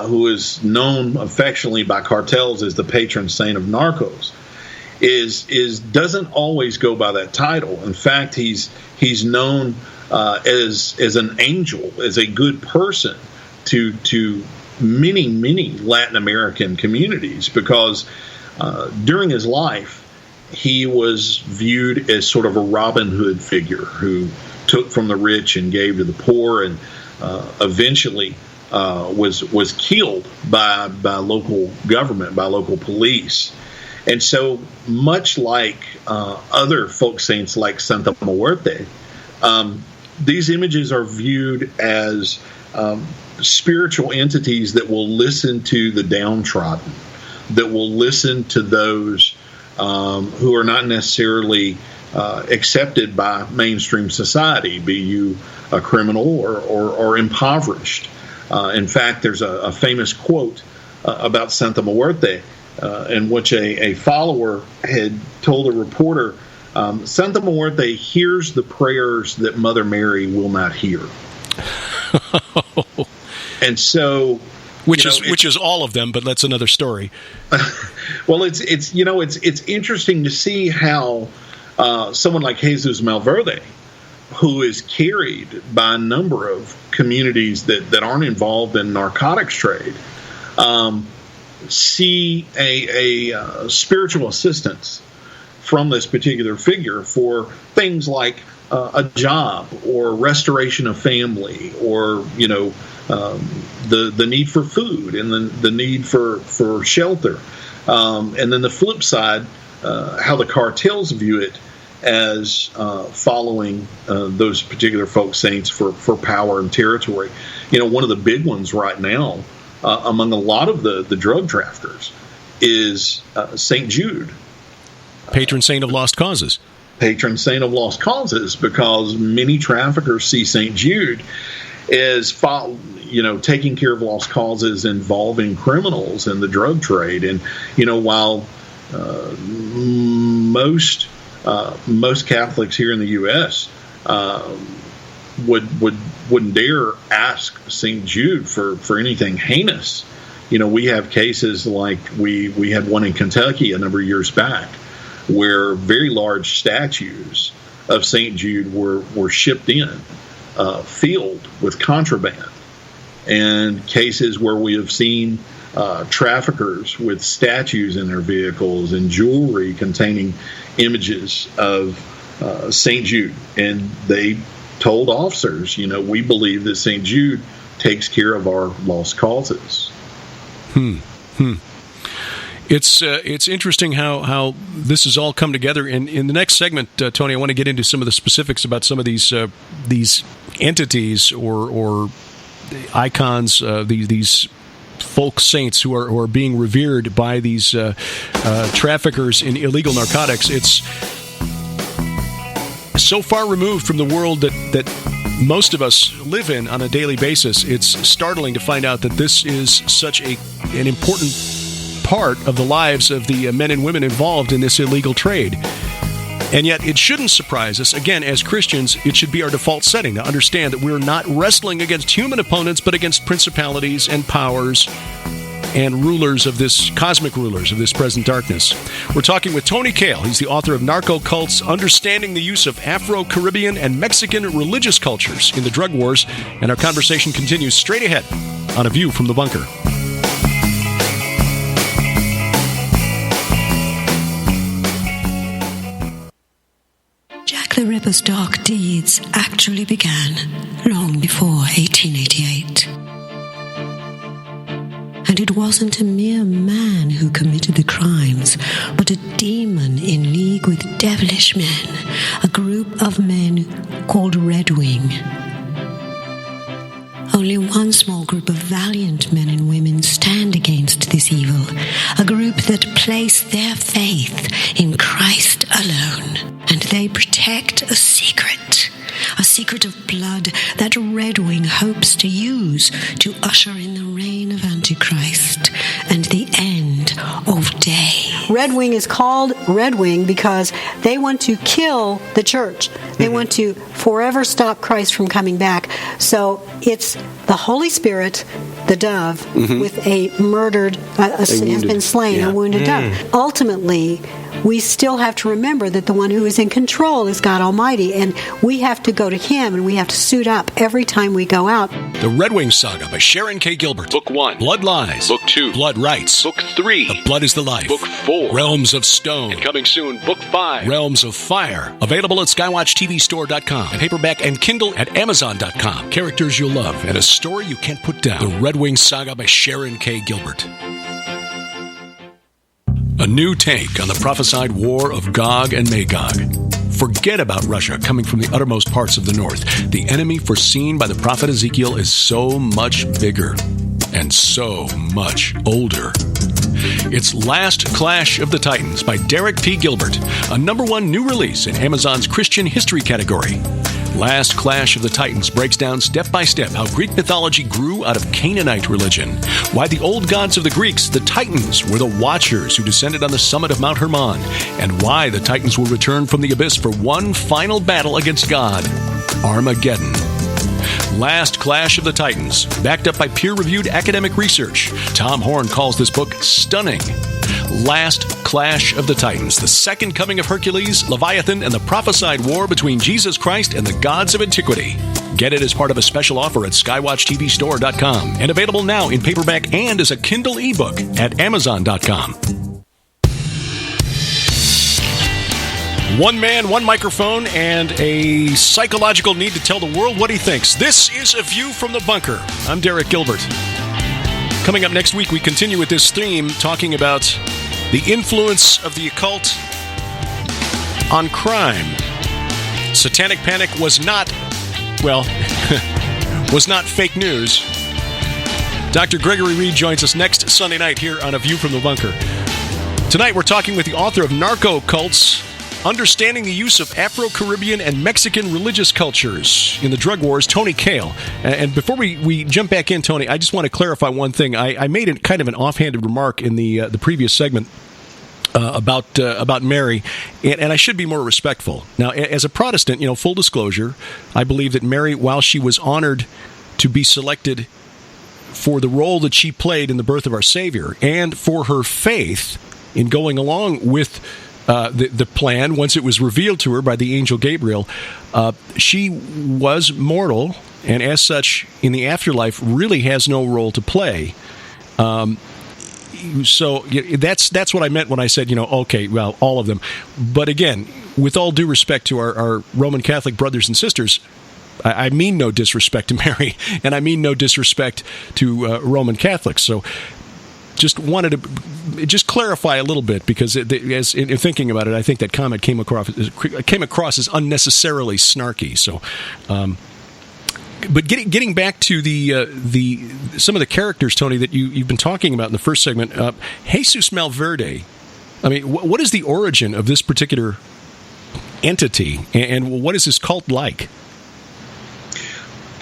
who is known affectionately by cartels as the patron saint of narcos, doesn't always go by that title. In fact, he's known as an angel, as a good person to many Latin American communities, because during his life he was viewed as sort of a Robin Hood figure who took from the rich and gave to the poor, and eventually was killed by local government, by local police. And so, much like other folk saints like Santa Muerte, these images are viewed as spiritual entities that will listen to the downtrodden, that will listen to those who are not necessarily accepted by mainstream society, be you a criminal or impoverished. In fact, there's a famous quote about Santa Muerte, in which a follower had told a reporter, Santa Muerte hears the prayers that Mother Mary will not hear. And so, which is all of them, but that's another story. Well, it's interesting to see how someone like Jesus Malverde, who is carried by a number of communities that aren't involved in narcotics trade, see a spiritual assistance from this particular figure for things like a job or restoration of family, or the need for food and the need for shelter, and then the flip side, how the cartels view it as following those particular folk saints for power and territory. One of the big ones right now among a lot of the drug traffickers is St. Jude. Patron saint of lost causes. Patron saint of lost causes, because many traffickers see St. Jude as taking care of lost causes involving criminals in the drug trade. And while most Catholics here in the U.S. wouldn't dare ask St. Jude for anything heinous. We have cases like we had one in Kentucky a number of years back, where very large statues of St. Jude were shipped in, filled with contraband, and cases where we have seen traffickers with statues in their vehicles and jewelry containing images of St. Jude, and they told officers, we believe that St. Jude takes care of our lost causes. It's interesting how this has all come together. In the next segment, Tony, I want to get into some of the specifics about some of these entities or icons, these folk saints who are being revered by these traffickers in illegal narcotics. It's so far removed from the world that most of us live in on a daily basis. It's startling to find out that this is such an important part of the lives of the men and women involved in this illegal trade. And yet, it shouldn't surprise us. Again, as Christians, it should be our default setting to understand that we're not wrestling against human opponents, but against principalities and powers and rulers of this, cosmic rulers of this present darkness. We're talking with Tony Kail. He's the author of Narco-Cults, Understanding the Use of Afro-Caribbean and Mexican Religious Cultures in the Drug Wars. And our conversation continues straight ahead on A View from the Bunker. Jack the Ripper's dark deeds actually began long before 1888. And it wasn't a mere man who committed the crimes, but a demon in league with devilish men, a group of men called Red Wing. Only one small group of valiant men and women stand against this evil, a group that place their faith in Christ alone, and they protect a secret of blood that Red Wing hopes to use to usher in the reign of Antichrist and the end of day. Red Wing is called Red Wing because they want to kill the church. They want to forever stop Christ from coming back. So it's the Holy Spirit, the dove, with a murdered, has been slain, a wounded dove. Ultimately, we still have to remember that the one who is in control is God Almighty, and we have to go to Him, and we have to suit up every time we go out. The Red Wing Saga by Sharon K. Gilbert. Book 1. Blood Lies. Book 2. Blood Rights. Book 3. The Blood is the Life. Book 4. Realms of Stone. And coming soon, Book 5. Realms of Fire. Available at SkywatchTVStore.com. And paperback and Kindle at Amazon.com. Characters you'll love and a story you can't put down. The Red Wing Saga by Sharon K. Gilbert. A new take on the prophesied war of Gog and Magog. Forget about Russia coming from the uttermost parts of the north. The enemy foreseen by the prophet Ezekiel is so much bigger and so much older. It's Last Clash of the Titans by Derek P. Gilbert, a #1 new release in Amazon's Christian history category. Last Clash of the Titans breaks down step by step how Greek mythology grew out of Canaanite religion, why the old gods of the Greeks, the Titans, were the watchers who descended on the summit of Mount Hermon, and why the Titans will return from the abyss for one final battle against God, Armageddon. Last Clash of the Titans, backed up by peer-reviewed academic research. Tom Horn calls this book stunning. Last Clash of the Titans, the second coming of Hercules, Leviathan, and the prophesied war between Jesus Christ and the gods of antiquity. Get it as part of a special offer at SkywatchTVStore.com and available now in paperback and as a Kindle ebook at Amazon.com. One man, one microphone, and a psychological need to tell the world what he thinks. This is A View from the Bunker. I'm Derek Gilbert. Coming up next week, we continue with this theme, talking about the influence of the occult on crime. Satanic panic was not, was not fake news. Dr. Gregory Reed joins us next Sunday night here on A View from the Bunker. Tonight, we're talking with the author of Narco-Cults, Understanding the Use of Afro-Caribbean and Mexican Religious Cultures in the Drug Wars, Tony Kail. And before we jump back in, Tony, I just want to clarify one thing. I made it kind of an offhanded remark in the previous segment about Mary, and I should be more respectful. Now, as a Protestant, full disclosure, I believe that Mary, while she was honored to be selected for the role that she played in the birth of our Savior, and for her faith in going along with the plan, once it was revealed to her by the angel Gabriel, she was mortal, and as such, in the afterlife, really has no role to play. So that's what I meant when I said, okay, well, all of them. But again, with all due respect to our Roman Catholic brothers and sisters, I mean no disrespect to Mary, and I mean no disrespect to Roman Catholics. So just wanted to just clarify a little bit, because as in thinking about it, I think that comment came across as unnecessarily snarky. So, but getting back to the some of the characters, Tony, that you've been talking about in the first segment, Jesus Malverde. I mean, what is the origin of this particular entity, and what is this cult like?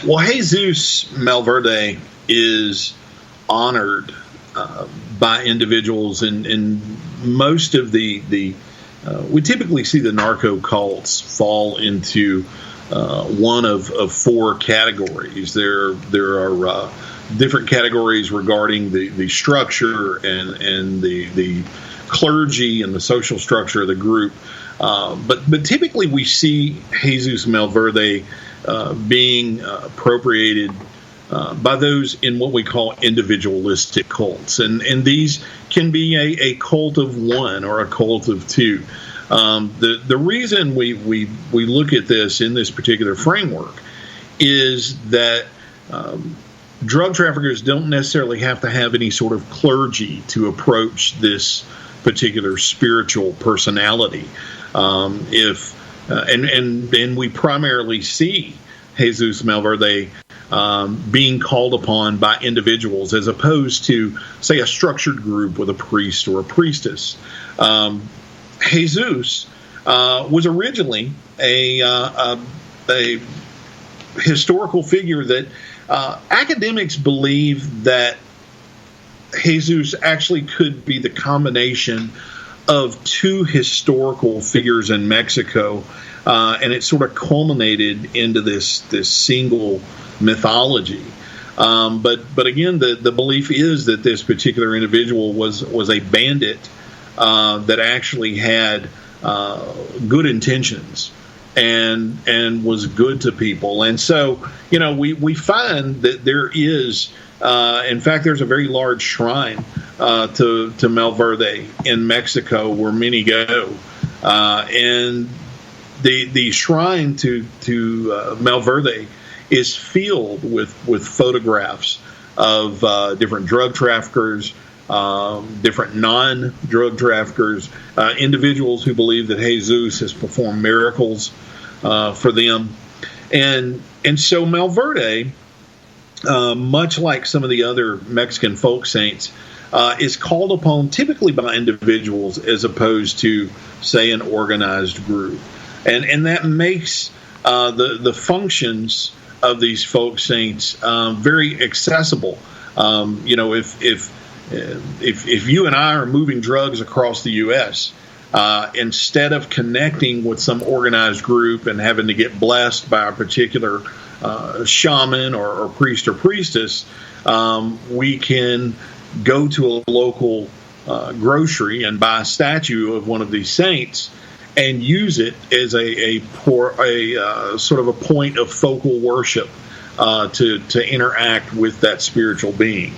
Well, Jesus Malverde is honored by individuals in most of the we typically see the narco-cults fall into one of four categories. There are different categories regarding the structure and the clergy and the social structure of the group. But typically we see Jesus Malverde being appropriated by those in what we call individualistic cults. And these can be a cult of one or a cult of two. The reason we look at this in this particular framework is that drug traffickers don't necessarily have to have any sort of clergy to approach this particular spiritual personality. And we primarily see Jesus Malverde being called upon by individuals as opposed to, say, a structured group with a priest or a priestess. Jesus was originally a historical figure that academics believe that Jesus actually could be the combination of two historical figures in Mexico, and it sort of culminated into this single mythology. But again, the belief is that this particular individual was a bandit that actually had good intentions and was good to people. And so, we find that there is, in fact, there's a very large shrine to Malverde in Mexico where many go. And the shrine to Malverde is filled with photographs of different drug traffickers, different non-drug traffickers, individuals who believe that Jesus has performed miracles for them. And so Malverde, much like some of the other Mexican folk saints, is called upon typically by individuals as opposed to, say, an organized group. And that makes the functions of these folk saints very accessible. If you and I are moving drugs across the U.S., instead of connecting with some organized group and having to get blessed by a particular shaman or priest or priestess, we can go to a local grocery and buy a statue of one of these saints and use it as a sort of a point of focal worship to interact with that spiritual being.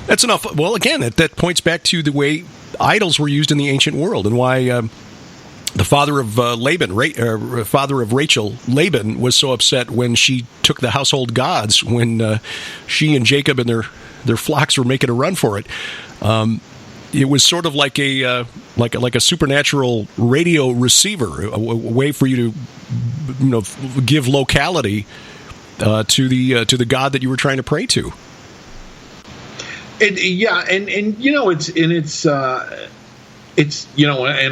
That's enough. Well, again, that points back to the way idols were used in the ancient world, and why the father of father of Rachel, Laban, was so upset when she took the household gods when she and Jacob and their flocks were making a run for it. It was sort of like a supernatural radio receiver, a way for you to give locality to the God that you were trying to pray to. And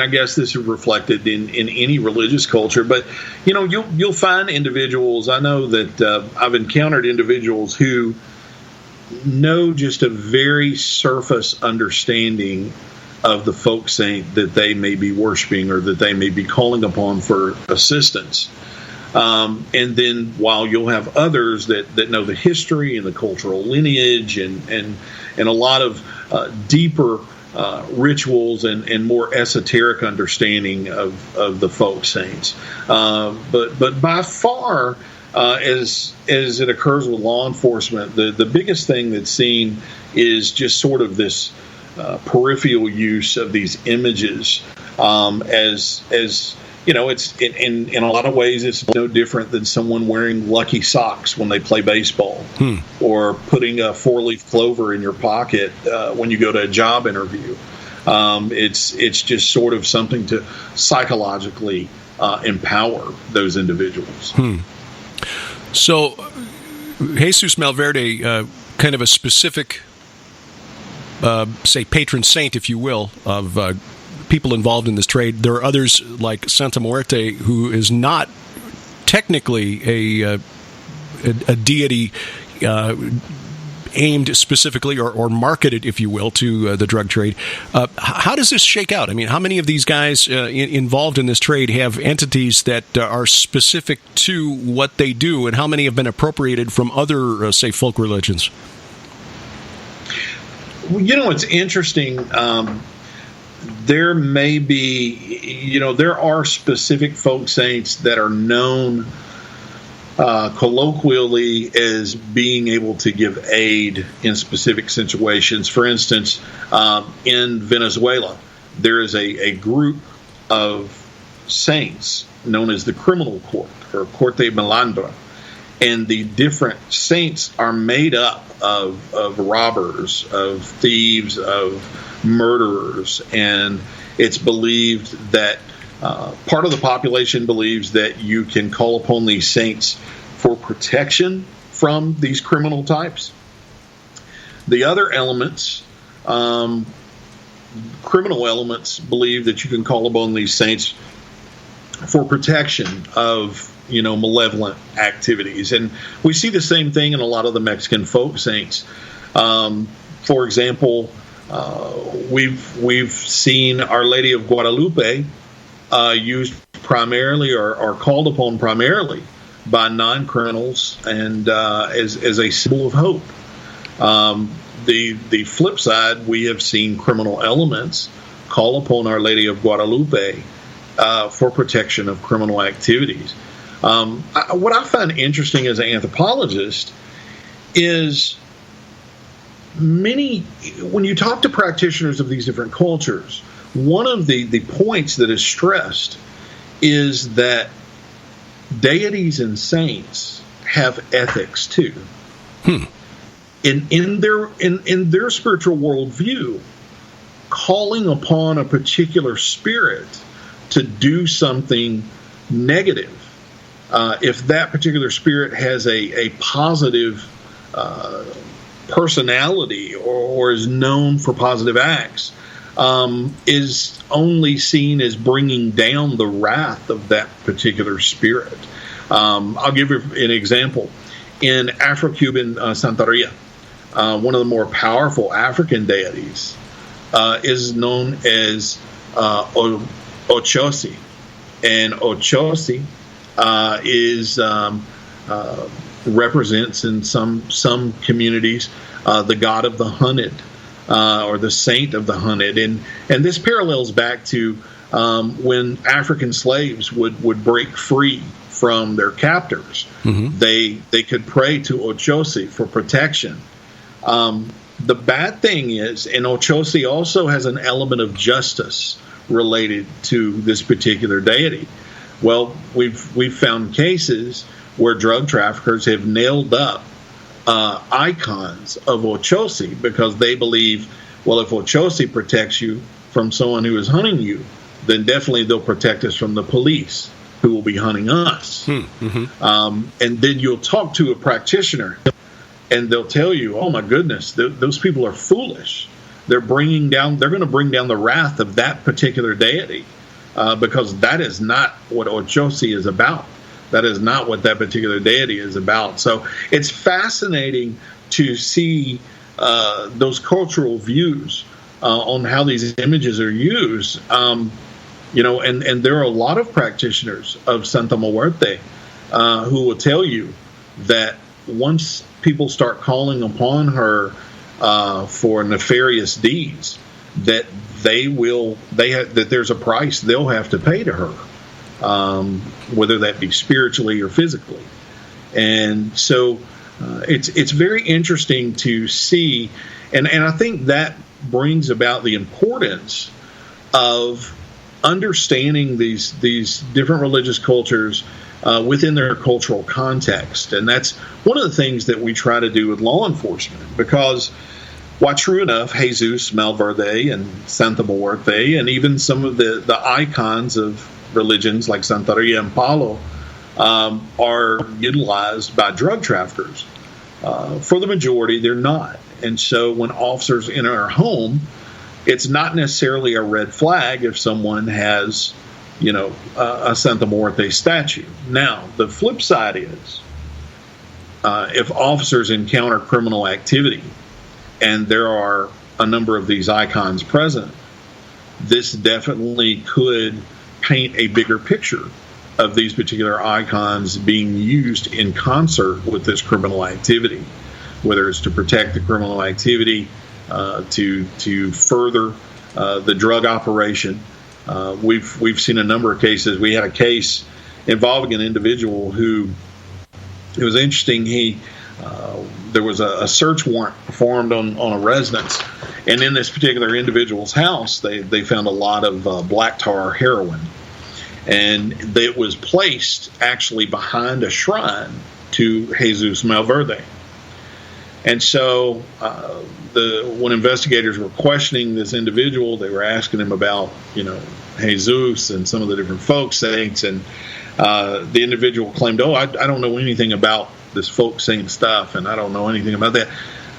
I guess this is reflected in any religious culture, but you'll find individuals. I know that I've encountered individuals who know just a very surface understanding of the folk saint that they may be worshiping or that they may be calling upon for assistance. And then while you'll have others that know the history and the cultural lineage and a lot of deeper rituals and more esoteric understanding of the folk saints. But by far, as it occurs with law enforcement, the biggest thing that's seen is just sort of this peripheral use of these images as it's in a lot of ways it's no different than someone wearing lucky socks when they play baseball, or putting a 4-leaf clover in your pocket when you go to a job interview. It's just sort of something to psychologically empower those individuals. So, Jesus Malverde, kind of a specific, say, patron saint, if you will, of people involved in this trade. There are others like Santa Muerte, who is not technically a deity aimed specifically or marketed, if you will, to the drug trade. How does this shake out? I mean, how many of these guys involved in this trade have entities that are specific to what they do, and how many have been appropriated from other, say, folk religions? Well, it's interesting. There may be, there are specific folk saints that are known colloquially as being able to give aid in specific situations. For instance, in Venezuela, there is a group of saints known as the Criminal Court, or Corte Malandra, and the different saints are made up of robbers, of thieves, of murderers, and it's believed that part of the population believes that you can call upon these saints for protection from these criminal types. The other elements, criminal elements, believe that you can call upon these saints for protection of malevolent activities. And we see the same thing in a lot of the Mexican folk saints. For example, we've seen Our Lady of Guadalupe used primarily or called upon primarily by non-criminals and as a symbol of hope. The flip side, we have seen criminal elements call upon Our Lady of Guadalupe for protection of criminal activities. What I find interesting as an anthropologist is when you talk to practitioners of these different cultures, one of the points that is stressed is that deities and saints have ethics too. In their spiritual worldview, calling upon a particular spirit to do something negative, if that particular spirit has a positive personality or is known for positive acts, is only seen as bringing down the wrath of that particular spirit. I'll give you an example. In Afro-Cuban Santeria, one of the more powerful African deities is known as Ochosi. And Ochosi represents in some communities the god of the hunted, or the saint of the hunted, and this parallels back to when African slaves would break free from their captors. They could pray to Ochosi for protection. The bad thing is, and Ochosi also has an element of justice related to this particular deity. Well, we've found cases where drug traffickers have nailed up icons of Ochosi because they believe, well, if Ochosi protects you from someone who is hunting you, then definitely they'll protect us from the police who will be hunting us. And then you'll talk to a practitioner and they'll tell you, oh my goodness, those people are foolish. They're going to bring down the wrath of that particular deity because that is not what Ochosi is about. That is not what that particular deity is about. So it's fascinating to see those cultural views on how these images are used. And there are a lot of practitioners of Santa Muerte who will tell you that once people start calling upon her for nefarious deeds, that that there's a price they'll have to pay to her, whether that be spiritually or physically. And so it's very interesting to see, and I think that brings about the importance of understanding these different religious cultures within their cultural context. And that's one of the things that we try to do with law enforcement, because while true enough, Jesus, Malverde, and Santa Muerte, and even some of the icons of religions like Santeria and Palo are utilized by drug traffickers, for the majority, they're not. And so when officers enter our home, it's not necessarily a red flag if someone has, a Santa Muerte statue. Now, the flip side is, if officers encounter criminal activity, and there are a number of these icons present, this definitely could paint a bigger picture of these particular icons being used in concert with this criminal activity, whether it's to protect the criminal activity, to further the drug operation. We've seen a number of cases. We had a case involving an individual who, it was interesting. There was a search warrant performed on a residence, and in this particular individual's house, they found a lot of black tar heroin, and it was placed actually behind a shrine to Jesus Malverde. And so when investigators were questioning this individual, they were asking him about, Jesus and some of the different folk saints, and the individual claimed, I don't know anything about this folk saint stuff, and I don't know anything about that.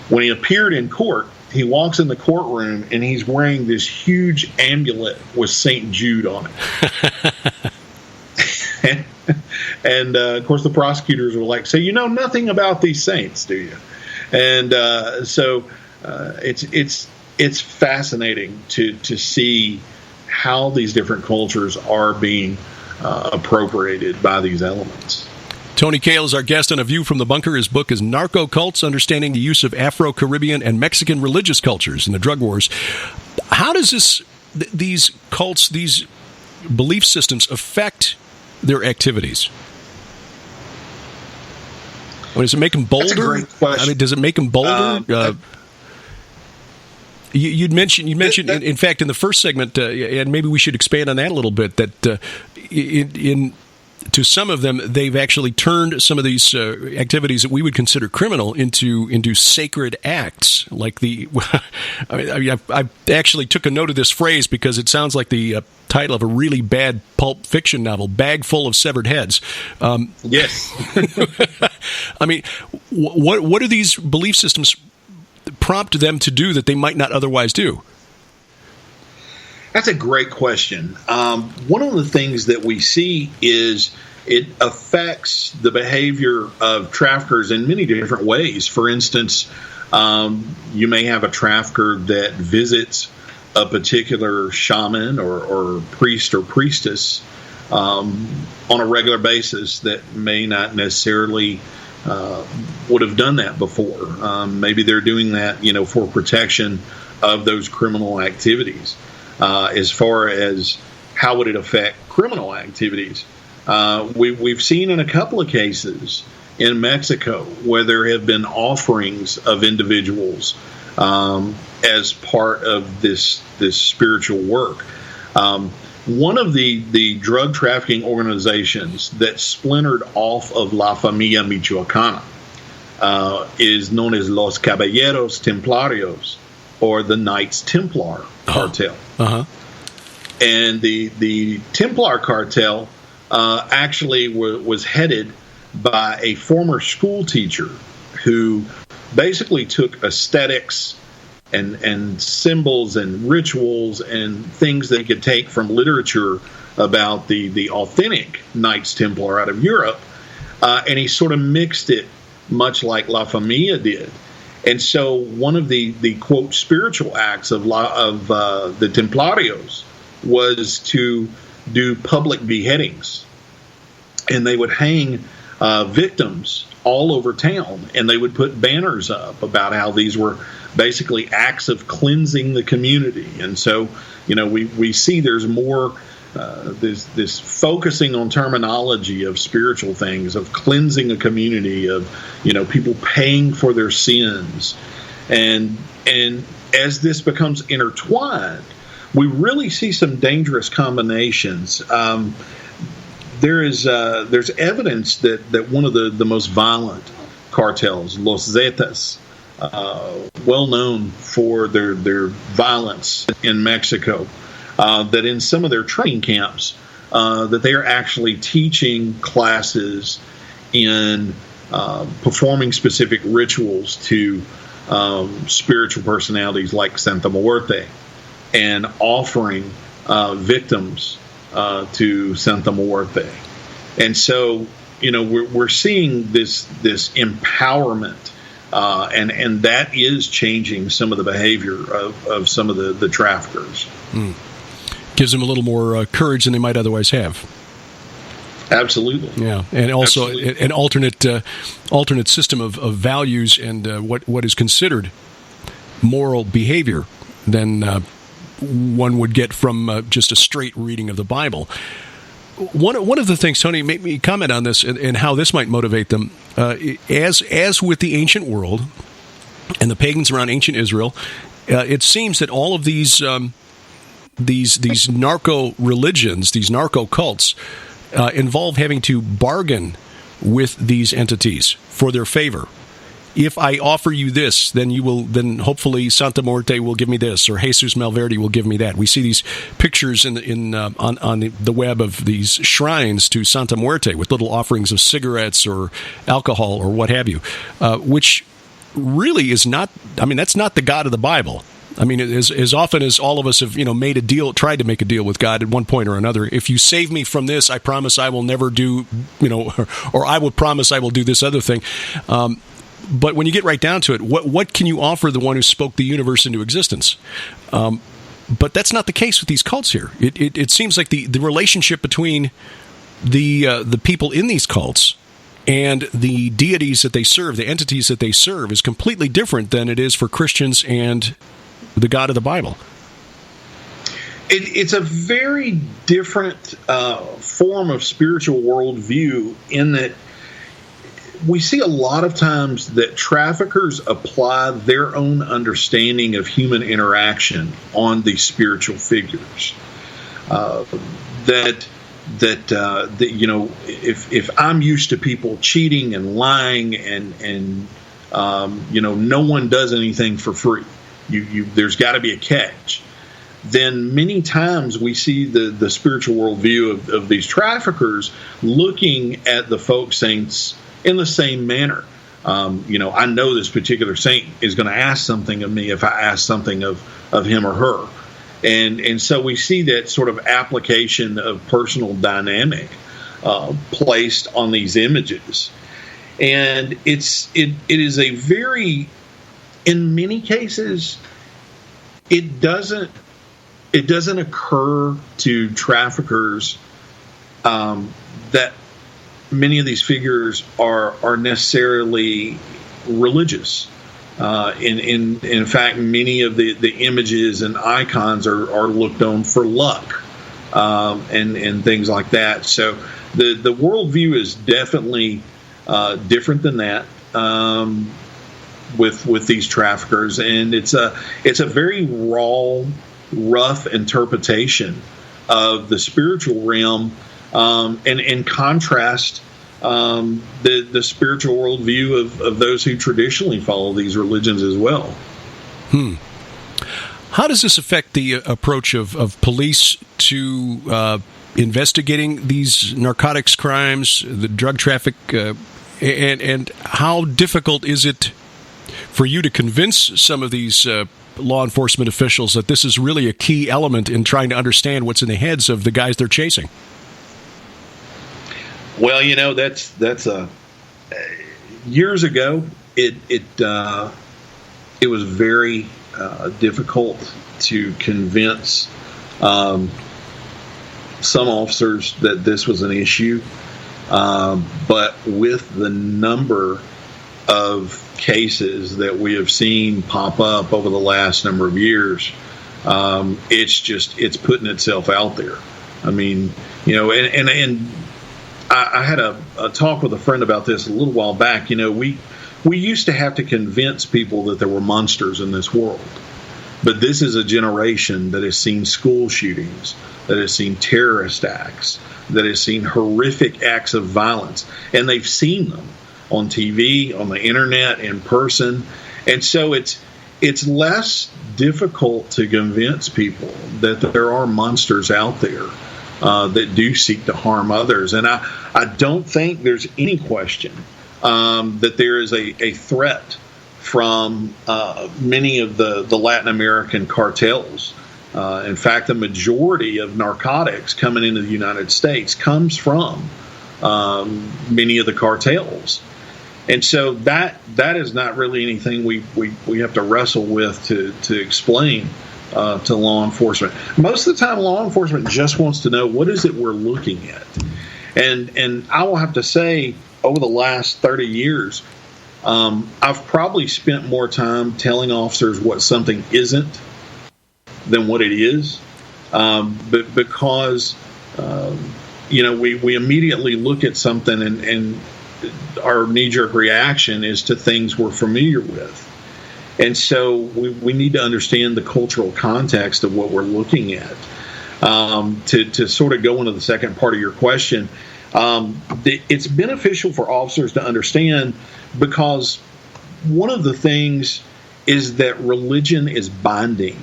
When he appeared in court, he walks in the courtroom, and he's wearing this huge amulet with St. Jude on it. and of course, the prosecutors were like, so you know nothing about these saints, do you? And so it's fascinating to see how these different cultures are being appropriated by these elements. Tony Kail is our guest on A View from the Bunker. His book is Narco-Cults, Understanding the Use of Afro-Caribbean and Mexican Religious Cultures in the Drug Wars. How does these cults, these belief systems affect their activities? Does it make them bolder? That's a great question. I mean, does it make them bolder? You mentioned, in fact, in the first segment, and maybe we should expand on that a little bit, that to some of them, they've actually turned some of these activities that we would consider criminal into sacred acts. Like I actually took a note of this phrase because it sounds like the title of a really bad pulp fiction novel, Bag Full of Severed Heads. Yes. I mean, what do these belief systems prompt them to do that they might not otherwise do? That's a great question. One of the things that we see is it affects the behavior of traffickers in many different ways. For instance, you may have a trafficker that visits a particular shaman or priest or priestess on a regular basis that may not necessarily would have done that before. Maybe they're doing that, for protection of those criminal activities. As far as how would it affect criminal activities, we've seen in a couple of cases in Mexico where there have been offerings of individuals as part of this spiritual work. One of the drug trafficking organizations that splintered off of La Familia Michoacana is known as Los Caballeros Templarios, or the Knights Templar cartel. And the Templar cartel actually was headed by a former school teacher who basically took aesthetics and symbols and rituals and things that he could take from literature about the authentic Knights Templar out of Europe, and he sort of mixed it much like La Familia did. And so one of the quote spiritual acts of the Templarios was to do public beheadings, and they would hang victims all over town, and they would put banners up about how these were basically acts of cleansing the community. And so, we see there's more this focusing on terminology of spiritual things, of cleansing a community, of people paying for their sins, and as this becomes intertwined, we really see some dangerous combinations. There's evidence that one of the most violent cartels, Los Zetas, well known for their violence in Mexico, that in some of their training camps, that they are actually teaching classes in performing specific rituals to spiritual personalities like Santa Muerte, and offering victims to Santa Muerte. And so we're seeing this empowerment, and that is changing some of the behavior of some of the traffickers. Gives them a little more courage than they might otherwise have. Absolutely. Yeah, and also an alternate system of values and what is considered moral behavior than one would get from just a straight reading of the Bible. One of the things, Tony, made me comment on this and how this might motivate them, as with the ancient world and the pagans around ancient Israel, it seems that all of these narco religions, these narco-cults, involve having to bargain with these entities for their favor. If I offer you this, then hopefully Santa Muerte will give me this, or Jesus Malverde will give me that. We see these pictures on the web of these shrines to Santa Muerte with little offerings of cigarettes or alcohol or what have you, which really is not. I mean, that's not the God of the Bible. I mean, as often as all of us have, made a deal, tried to make a deal with God at one point or another. If you save me from this, I promise I will never do, or I will promise I will do this other thing. But when you get right down to it, what can you offer the one who spoke the universe into existence? But that's not the case with these cults here. It seems like the relationship between the people in these cults and the deities that they serve, the entities that they serve, is completely different than it is for Christians and the God of the Bible. It's a very different form of spiritual worldview in that we see a lot of times that traffickers apply their own understanding of human interaction on these spiritual figures. If I'm used to people cheating and lying and no one does anything for free, there's got to be a catch. Then many times we see the spiritual worldview of these traffickers looking at the folk saints in the same manner. I know this particular saint is going to ask something of me if I ask something of him or her. And so we see that sort of application of personal dynamic placed on these images. And it is a very, in many cases, it doesn't occur to traffickers that many of these figures are necessarily religious. In fact, many of the images and icons are looked on for luck and things like that. So the worldview is definitely different than that with these traffickers, and it's a very raw, rough interpretation of the spiritual realm, and in contrast the spiritual worldview of those who traditionally follow these religions as well. How does this affect the approach of police to investigating these narcotics crimes, the drug traffic, and how difficult is it for you to convince some of these law enforcement officials that this is really a key element in trying to understand what's in the heads of the guys they're chasing? Well, that's years ago. It was very difficult to convince some officers that this was an issue, but with the number of cases that we have seen pop up over the last number of years, it's putting itself out there. I mean, and I had a talk with a friend about this a little while back. We used to have to convince people that there were monsters in this world. But this is a generation that has seen school shootings, that has seen terrorist acts, that has seen horrific acts of violence. And they've seen them on TV, on the internet, in person. And so it's less difficult to convince people that there are monsters out there that do seek to harm others. And I don't think there's any question that there is a threat from many of the Latin American cartels. In fact, the majority of narcotics coming into the United States comes from many of the cartels. And so that is not really anything we have to wrestle with to explain to law enforcement. Most of the time, law enforcement just wants to know what is it we're looking at. And I will have to say, over the last 30 years, I've probably spent more time telling officers what something isn't than what it is. But because, we immediately look at something and our knee-jerk reaction is to things we're familiar with. And so we need to understand the cultural context of what we're looking at. To sort of go into the second part of your question, it's beneficial for officers to understand, because one of the things is that religion is binding.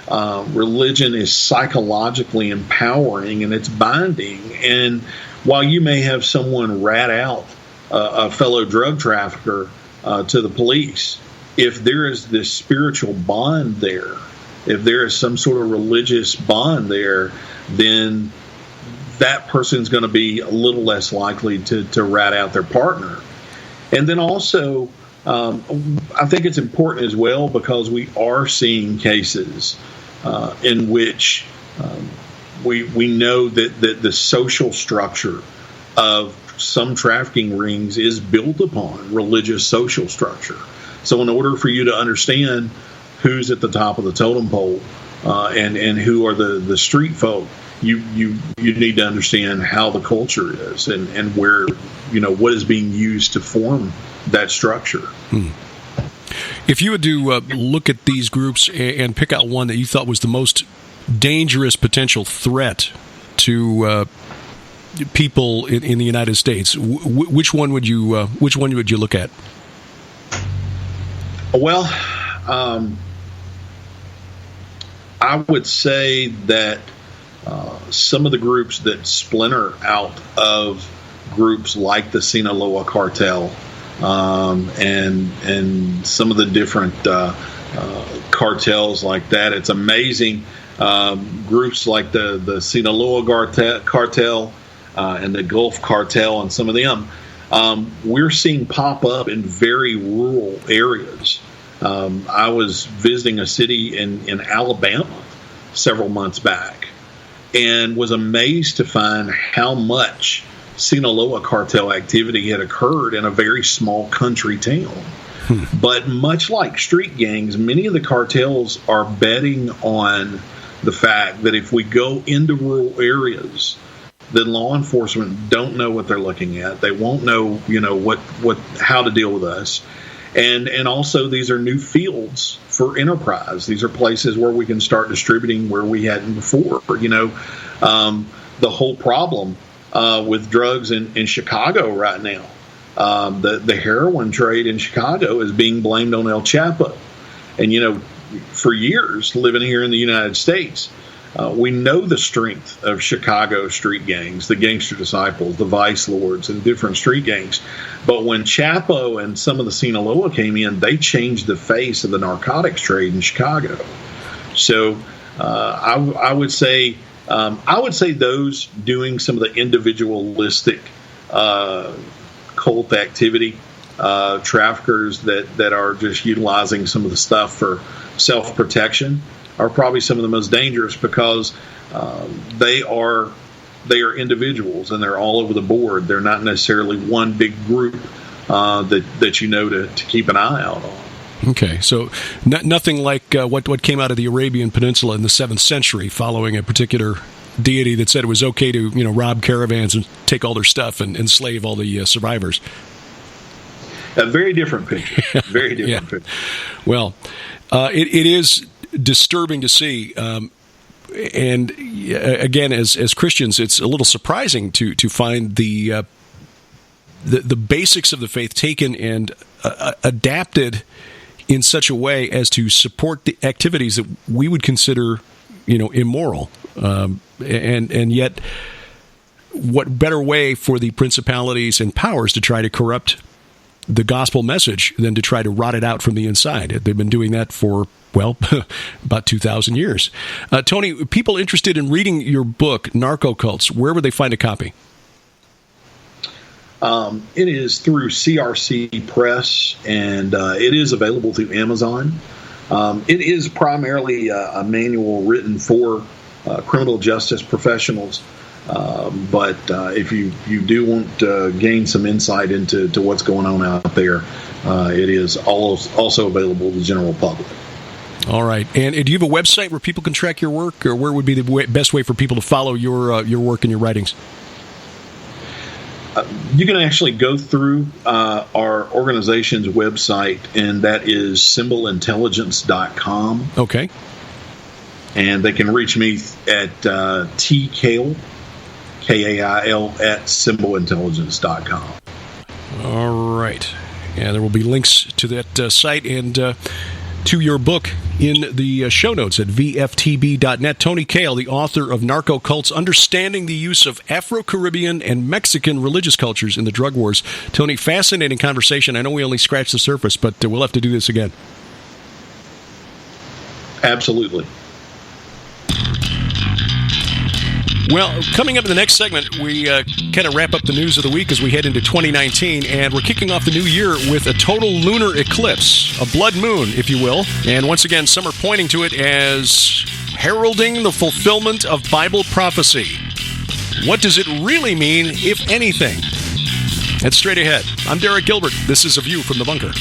Religion is psychologically empowering, and it's binding. And while you may have someone rat out a fellow drug trafficker to the police, if there is this spiritual bond there, if there is some sort of religious bond there, then that person's going to be a little less likely to rat out their partner. And then also, I think it's important as well, because we are seeing cases in which we know that the social structure of some trafficking rings is built upon religious social structure. So in order for you to understand who's at the top of the totem pole and who are the street folk, you need to understand how the culture is and where, what is being used to form that structure. If you were to look at these groups and pick out one that you thought was the most dangerous potential threat to people in the United States, which one would you look at? Well, I would say that some of the groups that splinter out of groups like the Sinaloa cartel and some of the different cartels like that, it's amazing. Groups like the Sinaloa cartel and the Gulf cartel and some of them, we're seeing pop up in very rural areas. I was visiting a city in Alabama several months back and was amazed to find how much Sinaloa cartel activity had occurred in a very small country town. But much like street gangs, many of the cartels are betting on the fact that if we go into rural areas, then law enforcement don't know what they're looking at. They won't know, how to deal with us. And also, these are new fields for enterprise. These are places where we can start distributing where we hadn't before. The whole problem with drugs in Chicago right now, the heroin trade in Chicago is being blamed on El Chapo. And, for years, living here in the United States, we know the strength of Chicago street gangs, the Gangster Disciples, the Vice Lords, and different street gangs. But when Chapo and some of the Sinaloa came in, they changed the face of the narcotics trade in Chicago. So I would say those doing some of the individualistic cult activity, traffickers that are just utilizing some of the stuff for self-protection, are probably some of the most dangerous, because they are individuals and they're all over the board. They're not necessarily one big group that to keep an eye out on. Okay, so nothing like what came out of the Arabian Peninsula in the 7th century, following a particular deity that said it was okay to rob caravans and take all their stuff and enslave all the survivors. A very different picture. Very different picture. Well, it is disturbing to see, and again, as Christians, it's a little surprising to find the basics of the faith taken and adapted in such a way as to support the activities that we would consider, immoral, and yet, what better way for the principalities and powers to try to corrupt the gospel message than to try to rot it out from the inside? They've been doing that for, about 2,000 years. Tony, people interested in reading your book, Narco-Cults, where would they find a copy? It is through CRC Press, and it is available through Amazon. It is primarily a manual written for criminal justice professionals. But if you do want to gain some insight into what's going on out there, it is also available to the general public. All right. And do you have a website where people can track your work, or where would be the best way for people to follow your work and your writings? You can actually go through our organization's website, and that is symbolintelligence.com. Okay. And they can reach me at Kail, Kail, at symbolintelligence.com. All right. Yeah, there will be links to that site and to your book in the show notes at VFTB.net. Tony Kail, the author of Narco-Cults, Understanding the Use of Afro-Caribbean and Mexican Religious Cultures in the Drug Wars. Tony, fascinating conversation. I know we only scratched the surface, but we'll have to do this again. Absolutely. Well, coming up in the next segment, we kind of wrap up the news of the week as we head into 2019, and we're kicking off the new year with a total lunar eclipse, a blood moon, if you will. And once again, some are pointing to it as heralding the fulfillment of Bible prophecy. What does it really mean, if anything? That's straight ahead. I'm Derek Gilbert. This is A View from the Bunker.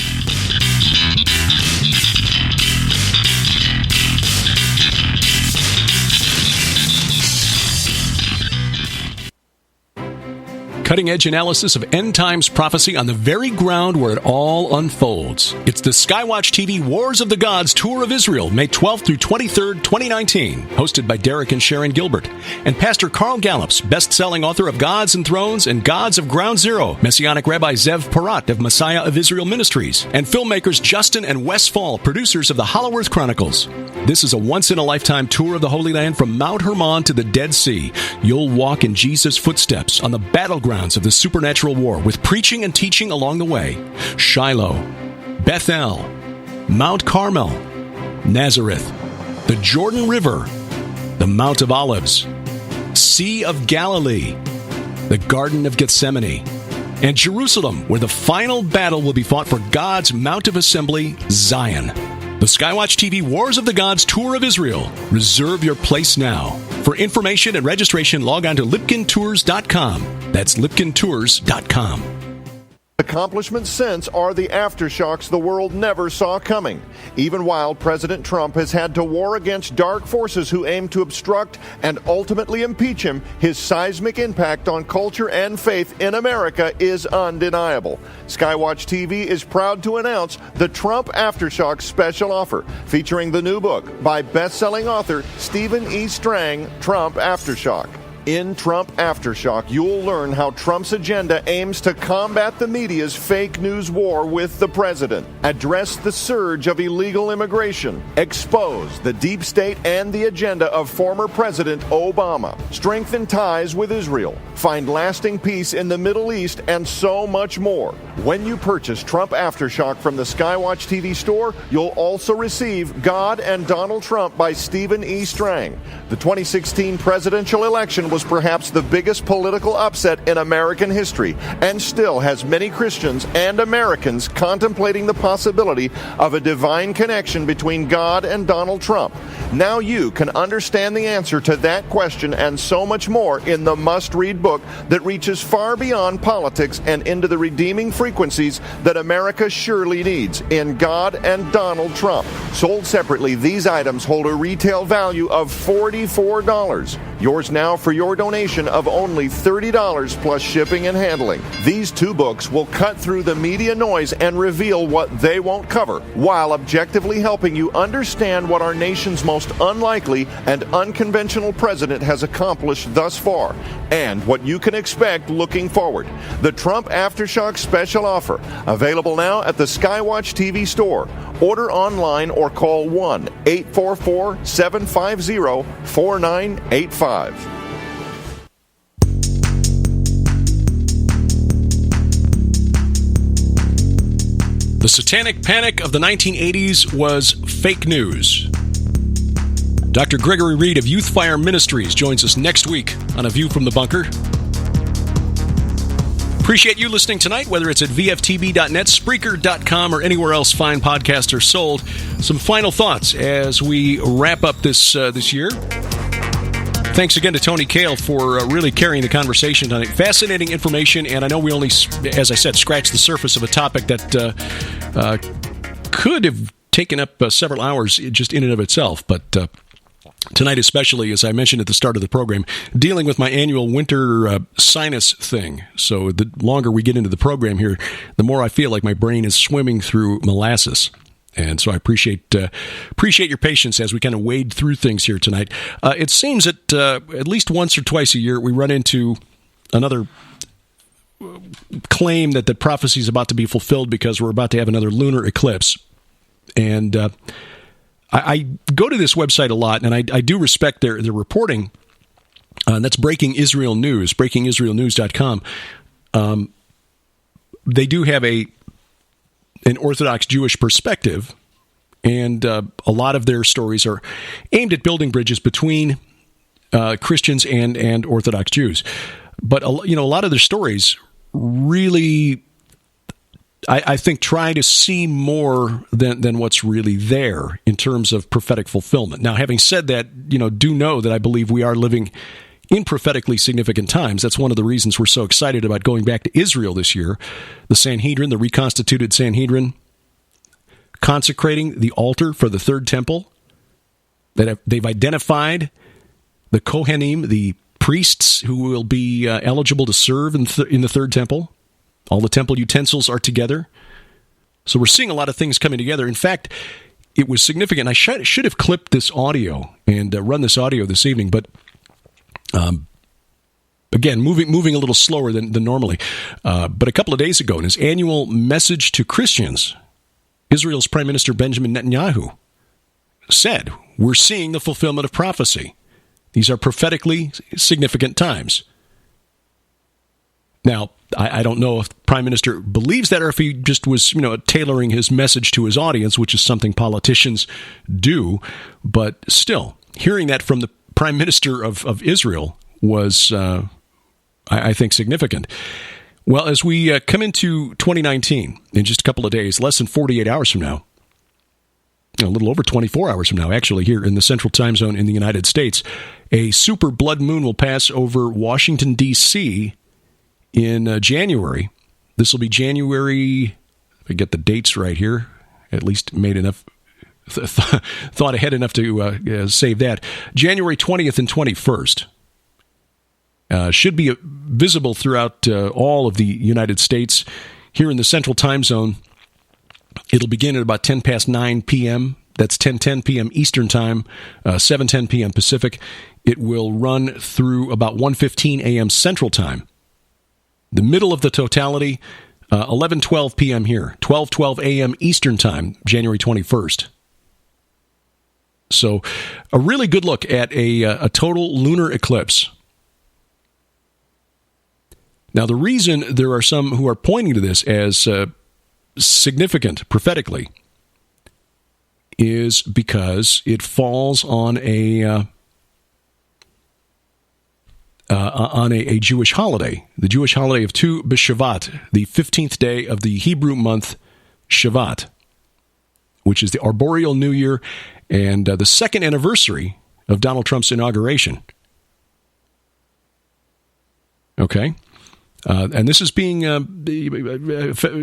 Cutting-edge analysis of end-times prophecy on the very ground where it all unfolds. It's the Skywatch TV Wars of the Gods Tour of Israel, May 12th through 23rd, 2019, hosted by Derek and Sharon Gilbert. And Pastor Carl Gallups, best-selling author of Gods and Thrones and Gods of Ground Zero, Messianic Rabbi Zev Porat of Messiah of Israel Ministries, and filmmakers Justin and Wes Fall, producers of the Hollow Earth Chronicles. This is a once-in-a-lifetime tour of the Holy Land from Mount Hermon to the Dead Sea. You'll walk in Jesus' footsteps on the battleground of the supernatural war, with preaching and teaching along the way. Shiloh, Bethel, Mount Carmel, Nazareth, the Jordan River, the Mount of Olives, Sea of Galilee, the Garden of Gethsemane, and Jerusalem, where the final battle will be fought for God's Mount of Assembly, Zion. The Skywatch TV Wars of the Gods Tour of Israel. Reserve your place now. For information and registration, log on to lipkintours.com. That's lipkintours.com. Accomplishments since are the aftershocks the world never saw coming. Even while President Trump has had to war against dark forces who aim to obstruct and ultimately impeach him, his seismic impact on culture and faith in America is undeniable. Skywatch TV is proud to announce the Trump Aftershock special offer, featuring the new book by best-selling author Stephen E. Strang, Trump Aftershock. In Trump Aftershock, you'll learn how Trump's agenda aims to combat the media's fake news war with the president, address the surge of illegal immigration, expose the deep state and the agenda of former President Obama, strengthen ties with Israel, find lasting peace in the Middle East, and so much more. When you purchase Trump Aftershock from the Skywatch TV store, you'll also receive God and Donald Trump by Stephen E. Strang. The 2016 presidential election was perhaps the biggest political upset in American history, and still has many Christians and Americans contemplating the possibility of a divine connection between God and Donald Trump. Now you can understand the answer to that question and so much more in the must-read book that reaches far beyond politics and into the redeeming frequencies that America surely needs in God and Donald Trump. Sold separately, these items hold a retail value of $44. Yours now for your donation of only $30 plus shipping and handling. These two books will cut through the media noise and reveal what they won't cover, while objectively helping you understand what our nation's most unlikely and unconventional president has accomplished thus far, and what you can expect looking forward. The Trump Aftershock special offer, available now at the Skywatch TV store. Order online or call 1-844-750-4985. The satanic panic of the 1980s was fake news. Dr. Gregory Reed of Youth Fire Ministries joins us next week on A View from the Bunker. Appreciate you listening tonight, whether it's at VFTB.net, Spreaker.com, or anywhere else fine podcasts are sold. Some final thoughts as we wrap up this year. Thanks again to Tony Kail for really carrying the conversation tonight. Fascinating information, and I know we only, as I said, scratched the surface of a topic that could have taken up several hours just in and of itself, but tonight especially, as I mentioned at the start of the program, dealing with my annual winter sinus thing. So the longer we get into the program here, the more I feel like my brain is swimming through molasses. And so I appreciate your patience as we kind of wade through things here tonight. It seems that at least once or twice a year we run into another claim that the prophecy is about to be fulfilled because we're about to have another lunar eclipse. And I go to this website a lot, and I do respect their reporting. That's Breaking Israel News, breakingisraelnews.com. They do have an Orthodox Jewish perspective, and a lot of their stories are aimed at building bridges between Christians and Orthodox Jews. But a lot of their stories really, I think, try to see more than what's really there in terms of prophetic fulfillment. Now, having said that, do know that I believe we are living in prophetically significant times. That's one of the reasons we're so excited about going back to Israel this year. The Sanhedrin, the reconstituted Sanhedrin, consecrating the altar for the third temple. They've identified the Kohanim, the priests who will be eligible to serve in the third temple. All the temple utensils are together. So we're seeing a lot of things coming together. In fact, it was significant. I should have clipped this audio and run this audio this evening, but again, moving a little slower than normally. But a couple of days ago, in his annual message to Christians, Israel's Prime Minister Benjamin Netanyahu said, "We're seeing the fulfillment of prophecy. These are prophetically significant times." Now, I don't know if the Prime Minister believes that or if he just was, tailoring his message to his audience, which is something politicians do. But still, hearing that from the Prime Minister of Israel was, I think, significant. Well, as we come into 2019, in just a couple of days, less than 48 hours from now, a little over 24 hours from now, actually, here in the Central Time Zone in the United States, a super blood moon will pass over Washington, D.C., in January. This will be January, if I get the dates right here, at least made enough, thought ahead enough to save that. January 20th and 21st. Should be visible throughout all of the United States. Here in the Central Time Zone, it'll begin at about 10 past 9 p.m. That's 10:10 p.m. Eastern Time, 7:10 p.m. Pacific. It will run through about 1:15 a.m. Central Time. The middle of the totality, 11:12 p.m. here, 12:12 a.m. Eastern Time, January 21st. So a really good look at a total lunar eclipse. Now, the reason there are some who are pointing to this as significant prophetically is because it falls on a Jewish holiday, the Jewish holiday of Tu B'Shavat, the 15th day of the Hebrew month Shavat, which is the arboreal New Year and the second anniversary of Donald Trump's inauguration. Okay, and this is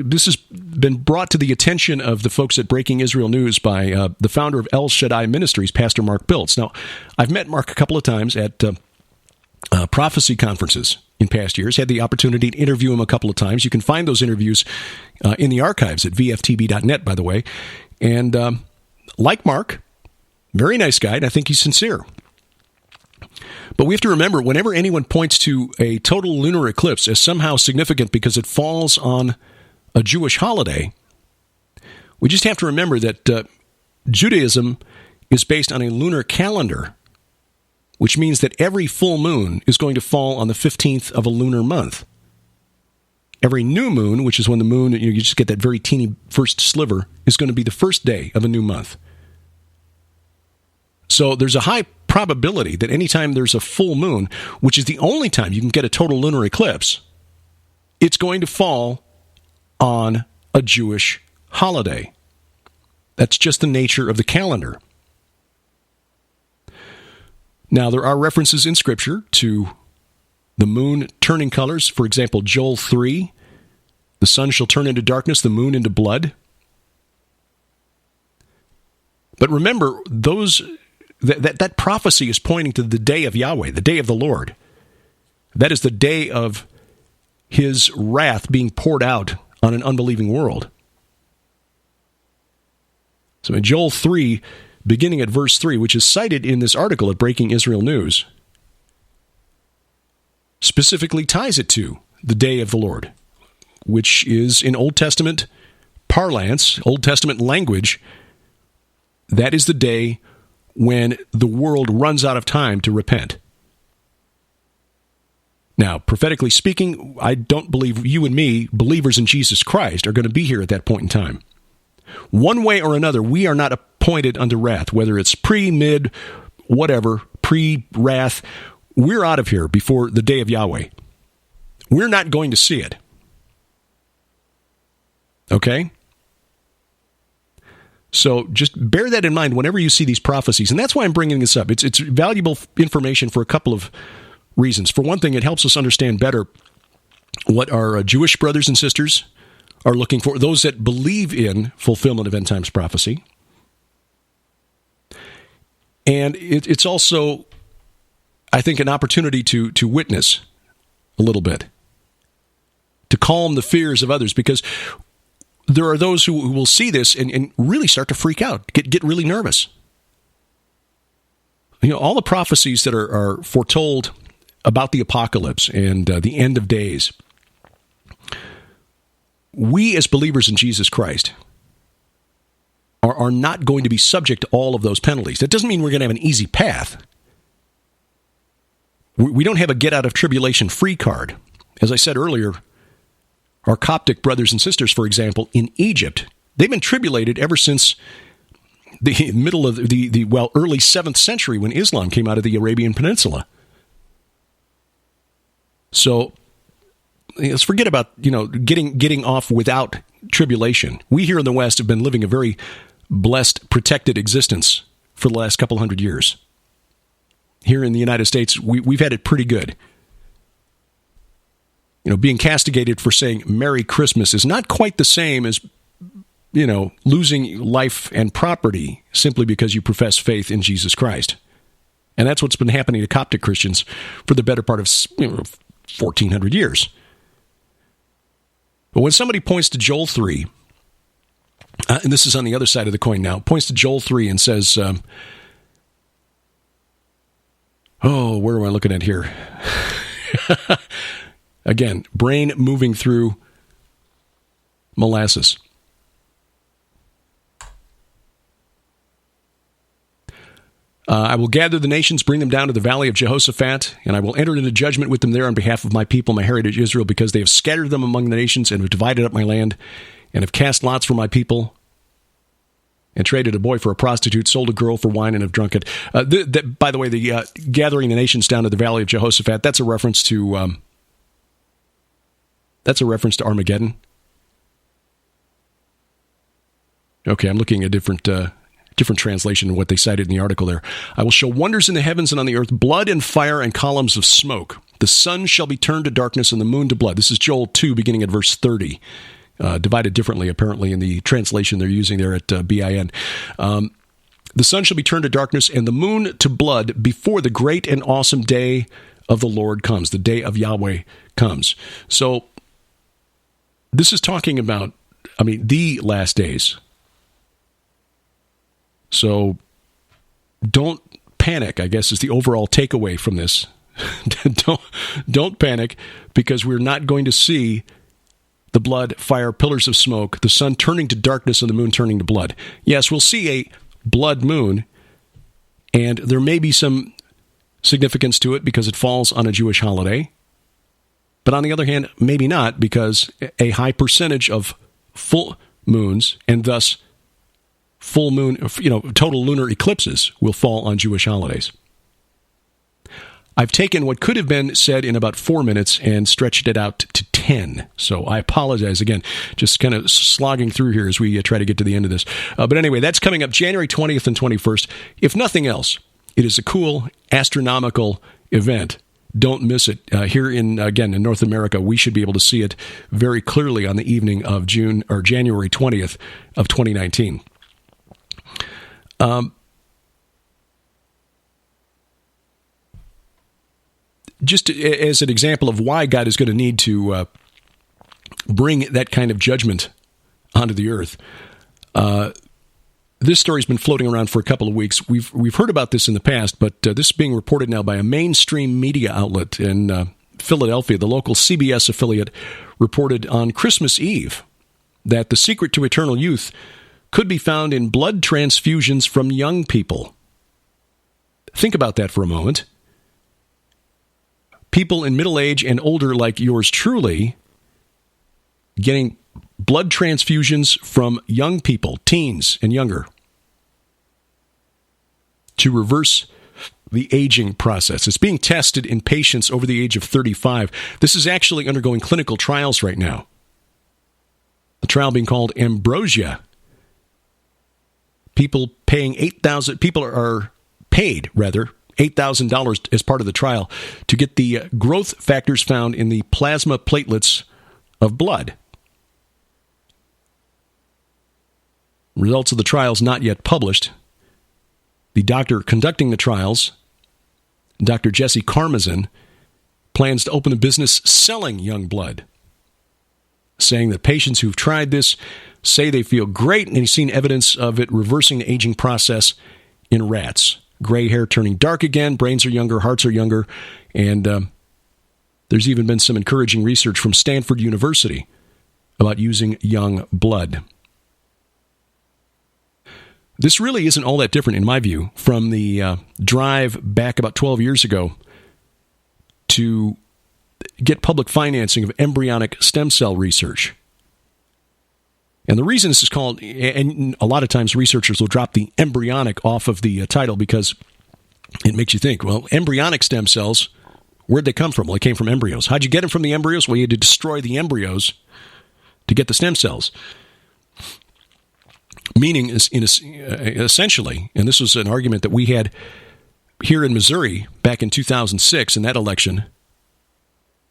this has been brought to the attention of the folks at Breaking Israel News by the founder of El Shaddai Ministries, Pastor Mark Biltz. Now, I've met Mark a couple of times at prophecy conferences in past years, had the opportunity to interview him a couple of times. You can find those interviews in the archives at VFTB.net, by the way. And like Mark, very nice guy, and I think he's sincere. But we have to remember, whenever anyone points to a total lunar eclipse as somehow significant because it falls on a Jewish holiday, we just have to remember that Judaism is based on a lunar calendar, which means that every full moon is going to fall on the 15th of a lunar month. Every new moon, which is when the moon, you just get that very teeny first sliver, is going to be the first day of a new month. So there's a high probability that anytime there's a full moon, which is the only time you can get a total lunar eclipse, it's going to fall on a Jewish holiday. That's just the nature of the calendar. Now, there are references in Scripture to the moon turning colors. For example, Joel 3, the sun shall turn into darkness, the moon into blood. But remember, that prophecy is pointing to the day of Yahweh, the day of the Lord. That is the day of his wrath being poured out on an unbelieving world. So in Joel 3, beginning at verse 3, which is cited in this article at Breaking Israel News, specifically ties it to the day of the Lord, which is in Old Testament parlance, Old Testament language, that is the day when the world runs out of time to repent. Now, prophetically speaking, I don't believe you and me, believers in Jesus Christ, are going to be here at that point in time. One way or another, we are not appointed unto wrath, whether it's pre, mid, whatever, pre-wrath. We're out of here before the day of Yahweh. We're not going to see it. Okay? So just bear that in mind whenever you see these prophecies. And that's why I'm bringing this up. It's valuable information for a couple of reasons. For one thing, it helps us understand better what our Jewish brothers and sisters are looking for, those that believe in fulfillment of end times prophecy. And it's also, I think, an opportunity to witness a little bit, to calm the fears of others, because there are those who will see this and really start to freak out, get really nervous. You know, all the prophecies that are foretold about the apocalypse and the end of days, we as believers in Jesus Christ are not going to be subject to all of those penalties. That doesn't mean we're going to have an easy path. We don't have a get-out-of-tribulation free card. As I said earlier, our Coptic brothers and sisters, for example, in Egypt, they've been tribulated ever since the middle of the early 7th century when Islam came out of the Arabian Peninsula. So let's forget about, getting off without tribulation. We here in the West have been living a very blessed, protected existence for the last couple hundred years. Here in the United States, we've had it pretty good. Being castigated for saying Merry Christmas is not quite the same as, losing life and property simply because you profess faith in Jesus Christ. And that's what's been happening to Coptic Christians for the better part of 1,400 years. But when somebody points to Joel 3, and this is on the other side of the coin now, points to Joel 3 and says, where am I looking at here? Again, brain moving through molasses. I will gather the nations, bring them down to the valley of Jehoshaphat, and I will enter into judgment with them there on behalf of my people, my heritage Israel, because they have scattered them among the nations and have divided up my land, and have cast lots for my people, and traded a boy for a prostitute, sold a girl for wine, and have drunk it. By the way, the gathering the nations down to the valley of Jehoshaphat, that's a reference to Armageddon. Okay, I'm looking at different translation of what they cited in the article there. I will show wonders in the heavens and on the earth, blood and fire and columns of smoke. The sun shall be turned to darkness and the moon to blood. This is Joel 2, beginning at verse 30. Divided differently, apparently, in the translation they're using there at BIN. The sun shall be turned to darkness and the moon to blood before the great and awesome day of the Lord comes, the day of Yahweh comes. So this is talking about, the last days. So don't panic, I guess, is the overall takeaway from this. Don't panic, because we're not going to see the blood, fire, pillars of smoke, the sun turning to darkness and the moon turning to blood. Yes, we'll see a blood moon, and there may be some significance to it because it falls on a Jewish holiday. But on the other hand, maybe not, because a high percentage of full moons, and thus full moon, total lunar eclipses, will fall on Jewish holidays. I've taken what could have been said in about 4 minutes and stretched it out to 10 10. So I apologize again, just kind of slogging through here as we try to get to the end of this. But anyway, that's coming up January 20th and 21st. If nothing else, it is a cool astronomical event. Don't miss it. Here in North America, we should be able to see it very clearly on the evening of January 20th of 2019. Just as an example of why God is going to need to bring that kind of judgment onto the earth, this story's been floating around for a couple of weeks. We've heard about this in the past, but this is being reported now by a mainstream media outlet in Philadelphia. The local CBS affiliate reported on Christmas Eve that the secret to eternal youth could be found in blood transfusions from young people. Think about that for a moment. People in middle age and older like yours truly getting blood transfusions from young people, teens and younger, to reverse the aging process. It's being tested in patients over the age of 35. This is actually undergoing clinical trials right now. The trial being called Ambrosia. People are paid $8,000 as part of the trial to get the growth factors found in the plasma platelets of blood. Results of the trials not yet published. The doctor conducting the trials, Dr. Jesse Karmazin, plans to open a business selling young blood, saying that patients who've tried this say they feel great, and he's seen evidence of it reversing the aging process in rats. Gray hair turning dark again, brains are younger, hearts are younger, and there's even been some encouraging research from Stanford University about using young blood. This really isn't all that different, in my view, from the drive back about 12 years ago to get public financing of embryonic stem cell research. And the reason this is called, and a lot of times researchers will drop the embryonic off of the title because it makes you think, well, embryonic stem cells, where'd they come from? Well, they came from embryos. How'd you get them from the embryos? Well, you had to destroy the embryos to get the stem cells. Meaning, essentially, and this was an argument that we had here in Missouri back in 2006 in that election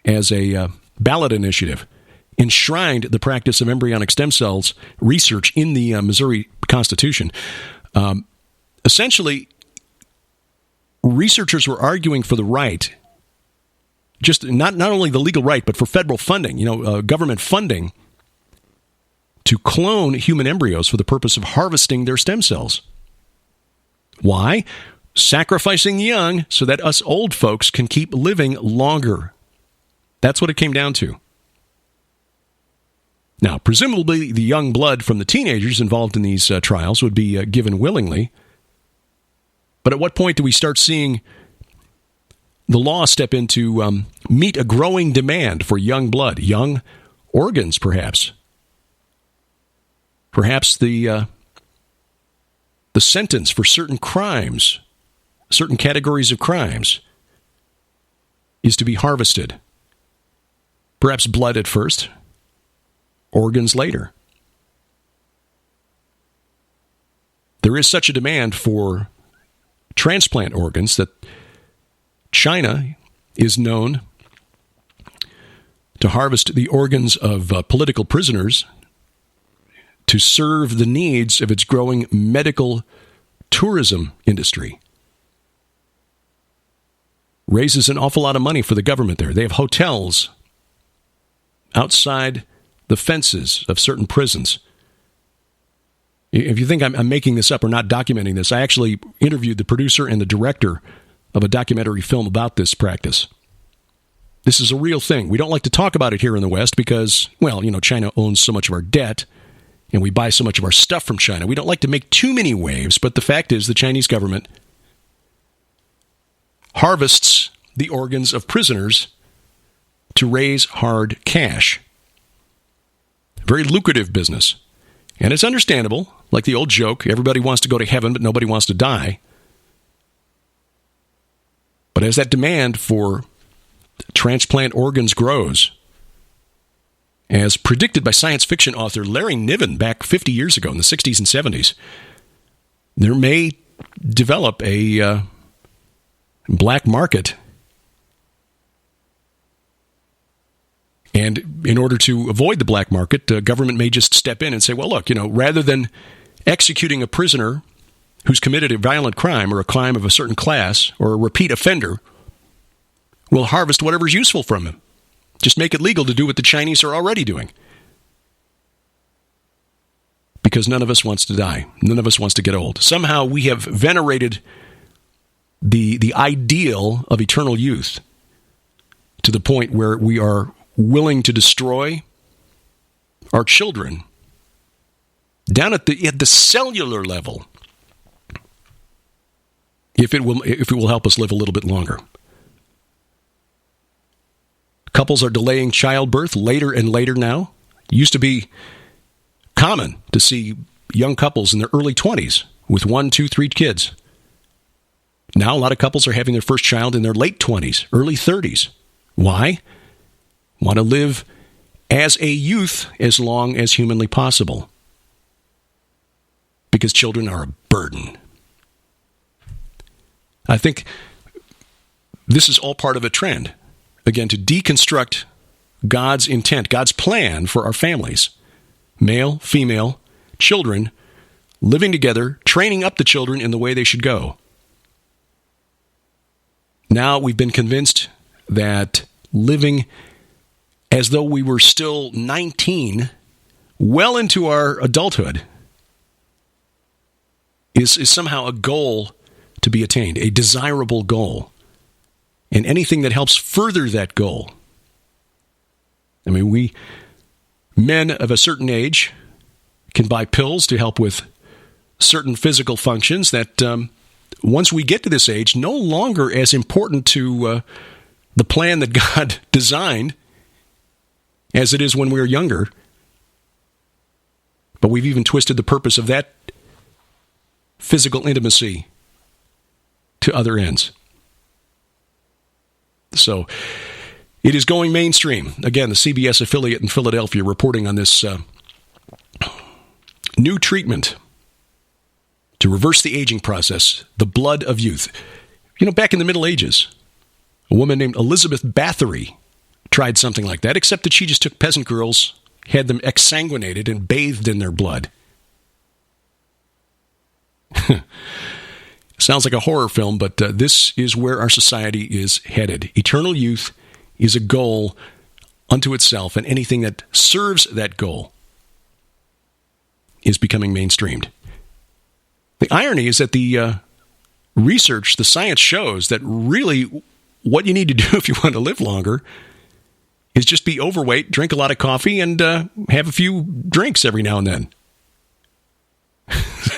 as a ballot initiative, enshrined the practice of embryonic stem cells research in the Missouri Constitution. Essentially, researchers were arguing for the right, just not only the legal right, but for federal funding, government funding, to clone human embryos for the purpose of harvesting their stem cells. Why? Sacrificing the young so that us old folks can keep living longer. That's what it came down to. Now, presumably, the young blood from the teenagers involved in these trials would be given willingly. But at what point do we start seeing the law step in to meet a growing demand for young blood, young organs, perhaps? Perhaps the sentence for certain crimes, certain categories of crimes, is to be harvested. Perhaps blood at first, organs later. There is such a demand for transplant organs that China is known to harvest the organs of political prisoners to serve the needs of its growing medical tourism industry. Raises an awful lot of money for the government there. They have hotels outside the fences of certain prisons. If you think I'm making this up or not documenting this, I actually interviewed the producer and the director of a documentary film about this practice. This is a real thing. We don't like to talk about it here in the West because, China owns so much of our debt, and we buy so much of our stuff from China. We don't like to make too many waves, but the fact is the Chinese government harvests the organs of prisoners to raise hard cash. Very lucrative business. And it's understandable, like the old joke, everybody wants to go to heaven, but nobody wants to die. But as that demand for transplant organs grows, as predicted by science fiction author Larry Niven back 50 years ago in the 60s and 70s, there may develop a black market. And in order to avoid the black market, government may just step in and say, well, look, rather than executing a prisoner who's committed a violent crime or a crime of a certain class or a repeat offender, we'll harvest whatever's useful from him. Just make it legal to do what the Chinese are already doing. Because none of us wants to die. None of us wants to get old. Somehow we have venerated the ideal of eternal youth to the point where we are willing to destroy our children down at the cellular level if it will help us live a little bit longer. Couples are delaying childbirth later and later now. It used to be common to see young couples in their early 20s with 1, 2, 3 kids. Now a lot of couples are having their first child in their late 20s, early 30s. Why? Want to live as a youth as long as humanly possible. Because children are a burden. I think this is all part of a trend. Again, to deconstruct God's intent, God's plan for our families. Male, female, children, living together, training up the children in the way they should go. Now we've been convinced that living as though we were still 19, well into our adulthood, is somehow a goal to be attained, a desirable goal. And anything that helps further that goal. I mean, we, men of a certain age, can buy pills to help with certain physical functions that, once we get to this age, no longer as important to the plan that God designed as it is when we were younger. But we've even twisted the purpose of that physical intimacy to other ends. So it is going mainstream. Again, the CBS affiliate in Philadelphia reporting on this new treatment to reverse the aging process, the blood of youth. Back in the Middle Ages, a woman named Elizabeth Bathory tried something like that, except that she just took peasant girls, had them exsanguinated, and bathed in their blood. Sounds like a horror film, but this is where our society is headed. Eternal youth is a goal unto itself, and anything that serves that goal is becoming mainstreamed. The irony is that the research, the science shows that really what you need to do if you want to live longer is just be overweight, drink a lot of coffee, and have a few drinks every now and then.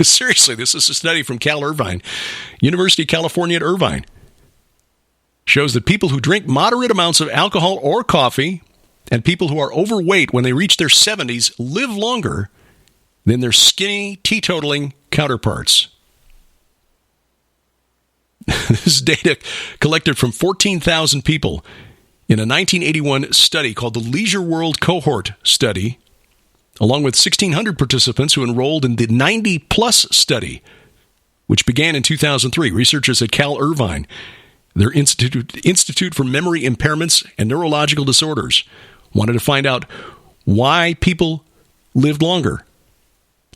Seriously, this is a study from Cal Irvine, University of California at Irvine. Shows that people who drink moderate amounts of alcohol or coffee and people who are overweight when they reach their 70s live longer than their skinny, teetotaling counterparts. This is data collected from 14,000 people in a 1981 study called the Leisure World Cohort Study, along with 1,600 participants who enrolled in the 90-plus study, which began in 2003. Researchers at Cal Irvine, their Institute for Memory Impairments and Neurological Disorders, wanted to find out why people lived longer.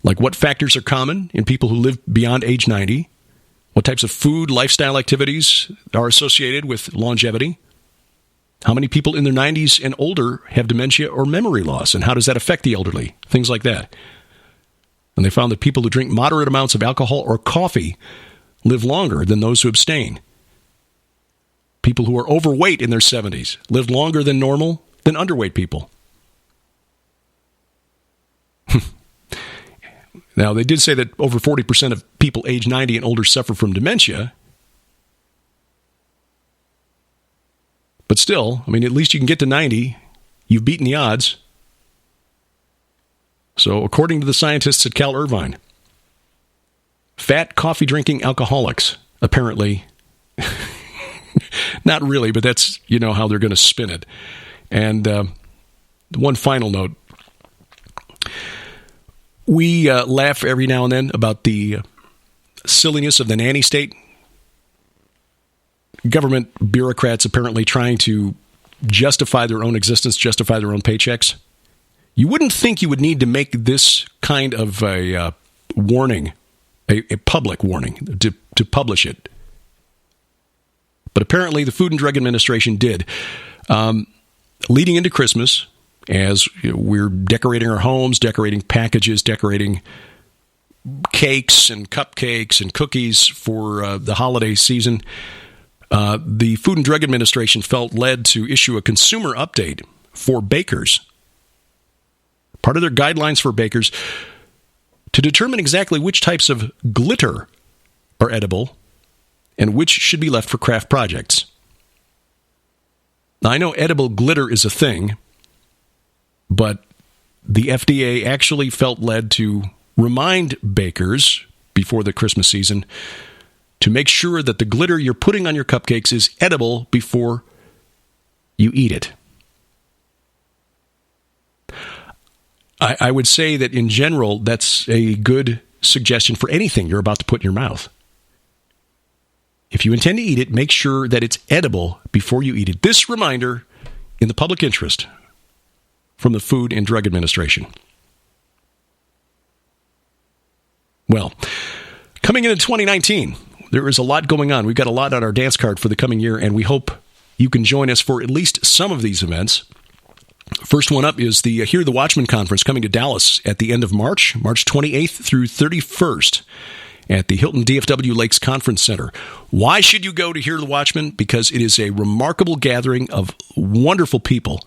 Like what factors are common in people who live beyond age 90, what types of food, lifestyle activities are associated with longevity, how many people in their 90s and older have dementia or memory loss, and how does that affect the elderly, things like that. And they found that people who drink moderate amounts of alcohol or coffee live longer than those who abstain. People who are overweight in their 70s live longer than normal than underweight people. Now, they did say that over 40% of people age 90 and older suffer from dementia. But still, I mean, at least you can get to 90. You've beaten the odds. So, according to the scientists at Cal Irvine, fat coffee-drinking alcoholics, apparently, not really, but that's, how they're going to spin it. And one final note. We laugh every now and then about the silliness of the nanny state. Government bureaucrats apparently trying to justify their own existence, justify their own paychecks. You wouldn't think you would need to make this kind of a warning, a public warning, to publish it. But apparently the Food and Drug Administration did. Leading into Christmas, as we're decorating our homes, decorating packages, decorating cakes and cupcakes and cookies for the holiday season, the Food and Drug Administration felt led to issue a consumer update for bakers. Part of their guidelines for bakers to determine exactly which types of glitter are edible and which should be left for craft projects. Now, I know edible glitter is a thing, but the FDA actually felt led to remind bakers before the Christmas season to make sure that the glitter you're putting on your cupcakes is edible before you eat it. I would say that in general, that's a good suggestion for anything you're about to put in your mouth. If you intend to eat it, make sure that it's edible before you eat it. This reminder in the public interest from the Food and Drug Administration. Well, coming into 2019, there is a lot going on. We've got a lot on our dance card for the coming year, and we hope you can join us for at least some of these events. First one up is the Hear the Watchman Conference coming to Dallas at the end of March 28th through 31st. At the Hilton DFW Lakes Conference Center. Why should you go to Hear the Watchman? Because it is a remarkable gathering of wonderful people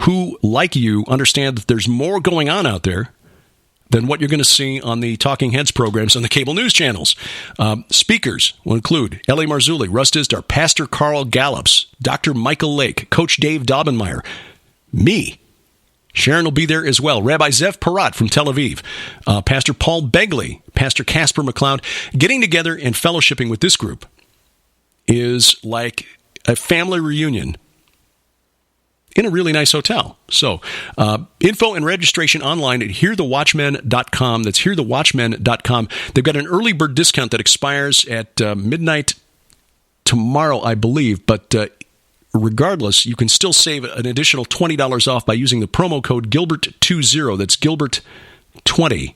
who, like you, understand that there's more going on out there than what you're going to see on the Talking Heads programs on the cable news channels. Speakers will include L.A. Marzulli, Russ Dizdar, Pastor Carl Gallups, Dr. Michael Lake, Coach Dave Daubenmeier, me. Sharon will be there as well. Rabbi Zev Parat from Tel Aviv. Pastor Paul Begley, Pastor Casper McLeod. Getting together and fellowshipping with this group is like a family reunion in a really nice hotel. So, info and registration online at hearthewatchmen.com. That's hearthewatchmen.com. They've got an early bird discount that expires at midnight tomorrow, I believe, but regardless, you can still save an additional $20 off by using the promo code Gilbert20. That's Gilbert20.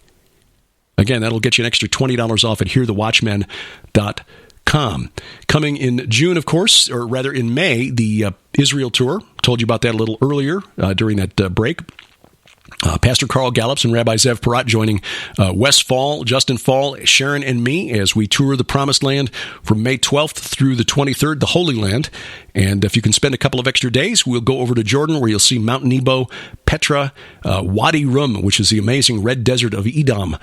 Again, that'll get you an extra $20 off at hearthewatchmen.com. Coming in June, of course, or rather in May, the Israel tour. Told you about that a little earlier during that break. Pastor Carl Gallups and Rabbi Zev Parat joining Wes Fall, Justin Fall, Sharon, and me as we tour the Promised Land from May 12th through the 23rd, the Holy Land. And if you can spend a couple of extra days, we'll go over to Jordan where you'll see Mount Nebo, Petra, Wadi Rum, which is the amazing red desert of Edom.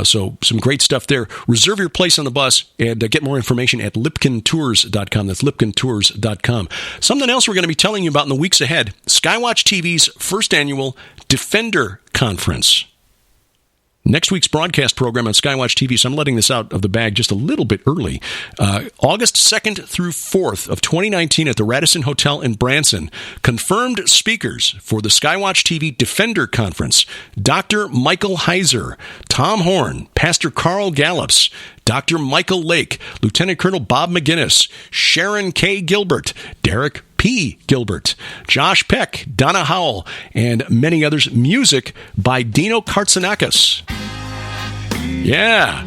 So some great stuff there. Reserve your place on the bus and get more information at lipkintours.com. That's lipkintours.com. Something else we're going to be telling you about in the weeks ahead. Skywatch TV's first annual Defender Conference. Next week's broadcast program on Skywatch TV, so I'm letting this out of the bag just a little bit early. August 2nd through 4th of 2019 at the Radisson Hotel in Branson. Confirmed speakers for the Skywatch TV Defender Conference. Dr. Michael Heiser, Tom Horn, Pastor Carl Gallups, Dr. Michael Lake, Lieutenant Colonel Bob McGinnis, Sharon K. Gilbert, Derek P. Gilbert, Josh Peck, Donna Howell, and many others. Music by Dino Kartsanakis. Yeah.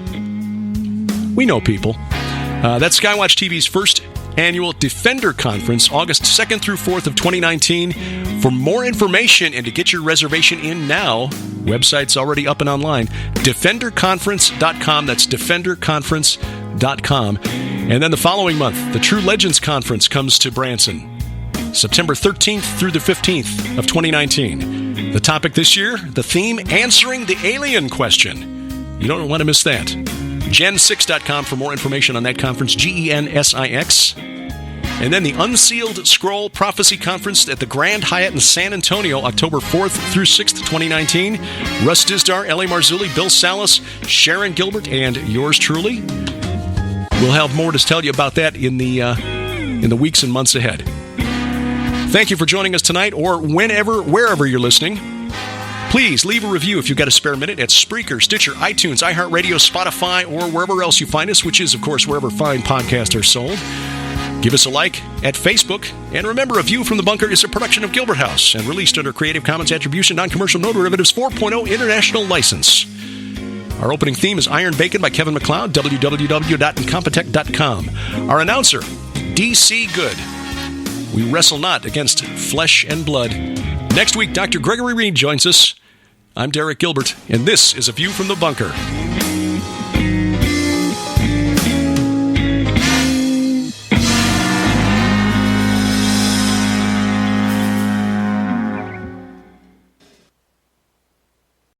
We know people. That's Skywatch TV's first annual Defender Conference, August 2nd through 4th of 2019. For more information and to get your reservation in now, website's already up and online, defenderconference.com. That's defenderconference.com. And then the following month, the True Legends Conference comes to Branson, September 13th through the 15th of 2019. The topic this year, the theme, answering the alien question. You don't want to miss that. Gen6.com for more information on that conference, GENSIX. And then the Unsealed Scroll Prophecy Conference at the Grand Hyatt in San Antonio, October 4th through 6th, 2019. Russ Dizdar, L.A. Marzulli, Bill Salas, Sharon Gilbert, and yours truly. We'll have more to tell you about that in the weeks and months ahead. Thank you for joining us tonight or wherever you're listening. Please leave a review if you've got a spare minute at Spreaker, Stitcher, iTunes, iHeartRadio, Spotify, or wherever else you find us, which is, of course, wherever fine podcasts are sold. Give us a like at Facebook. And remember, A View from the Bunker is a production of Gilbert House and released under Creative Commons Attribution, Non-Commercial, No Derivatives 4.0 International License. Our opening theme is Iron Bacon by Kevin MacLeod, www.incompetech.com. Our announcer, D.C. Good. We wrestle not against flesh and blood. Next week, Dr. Gregory Reed joins us. I'm Derek Gilbert, and this is A View from the Bunker.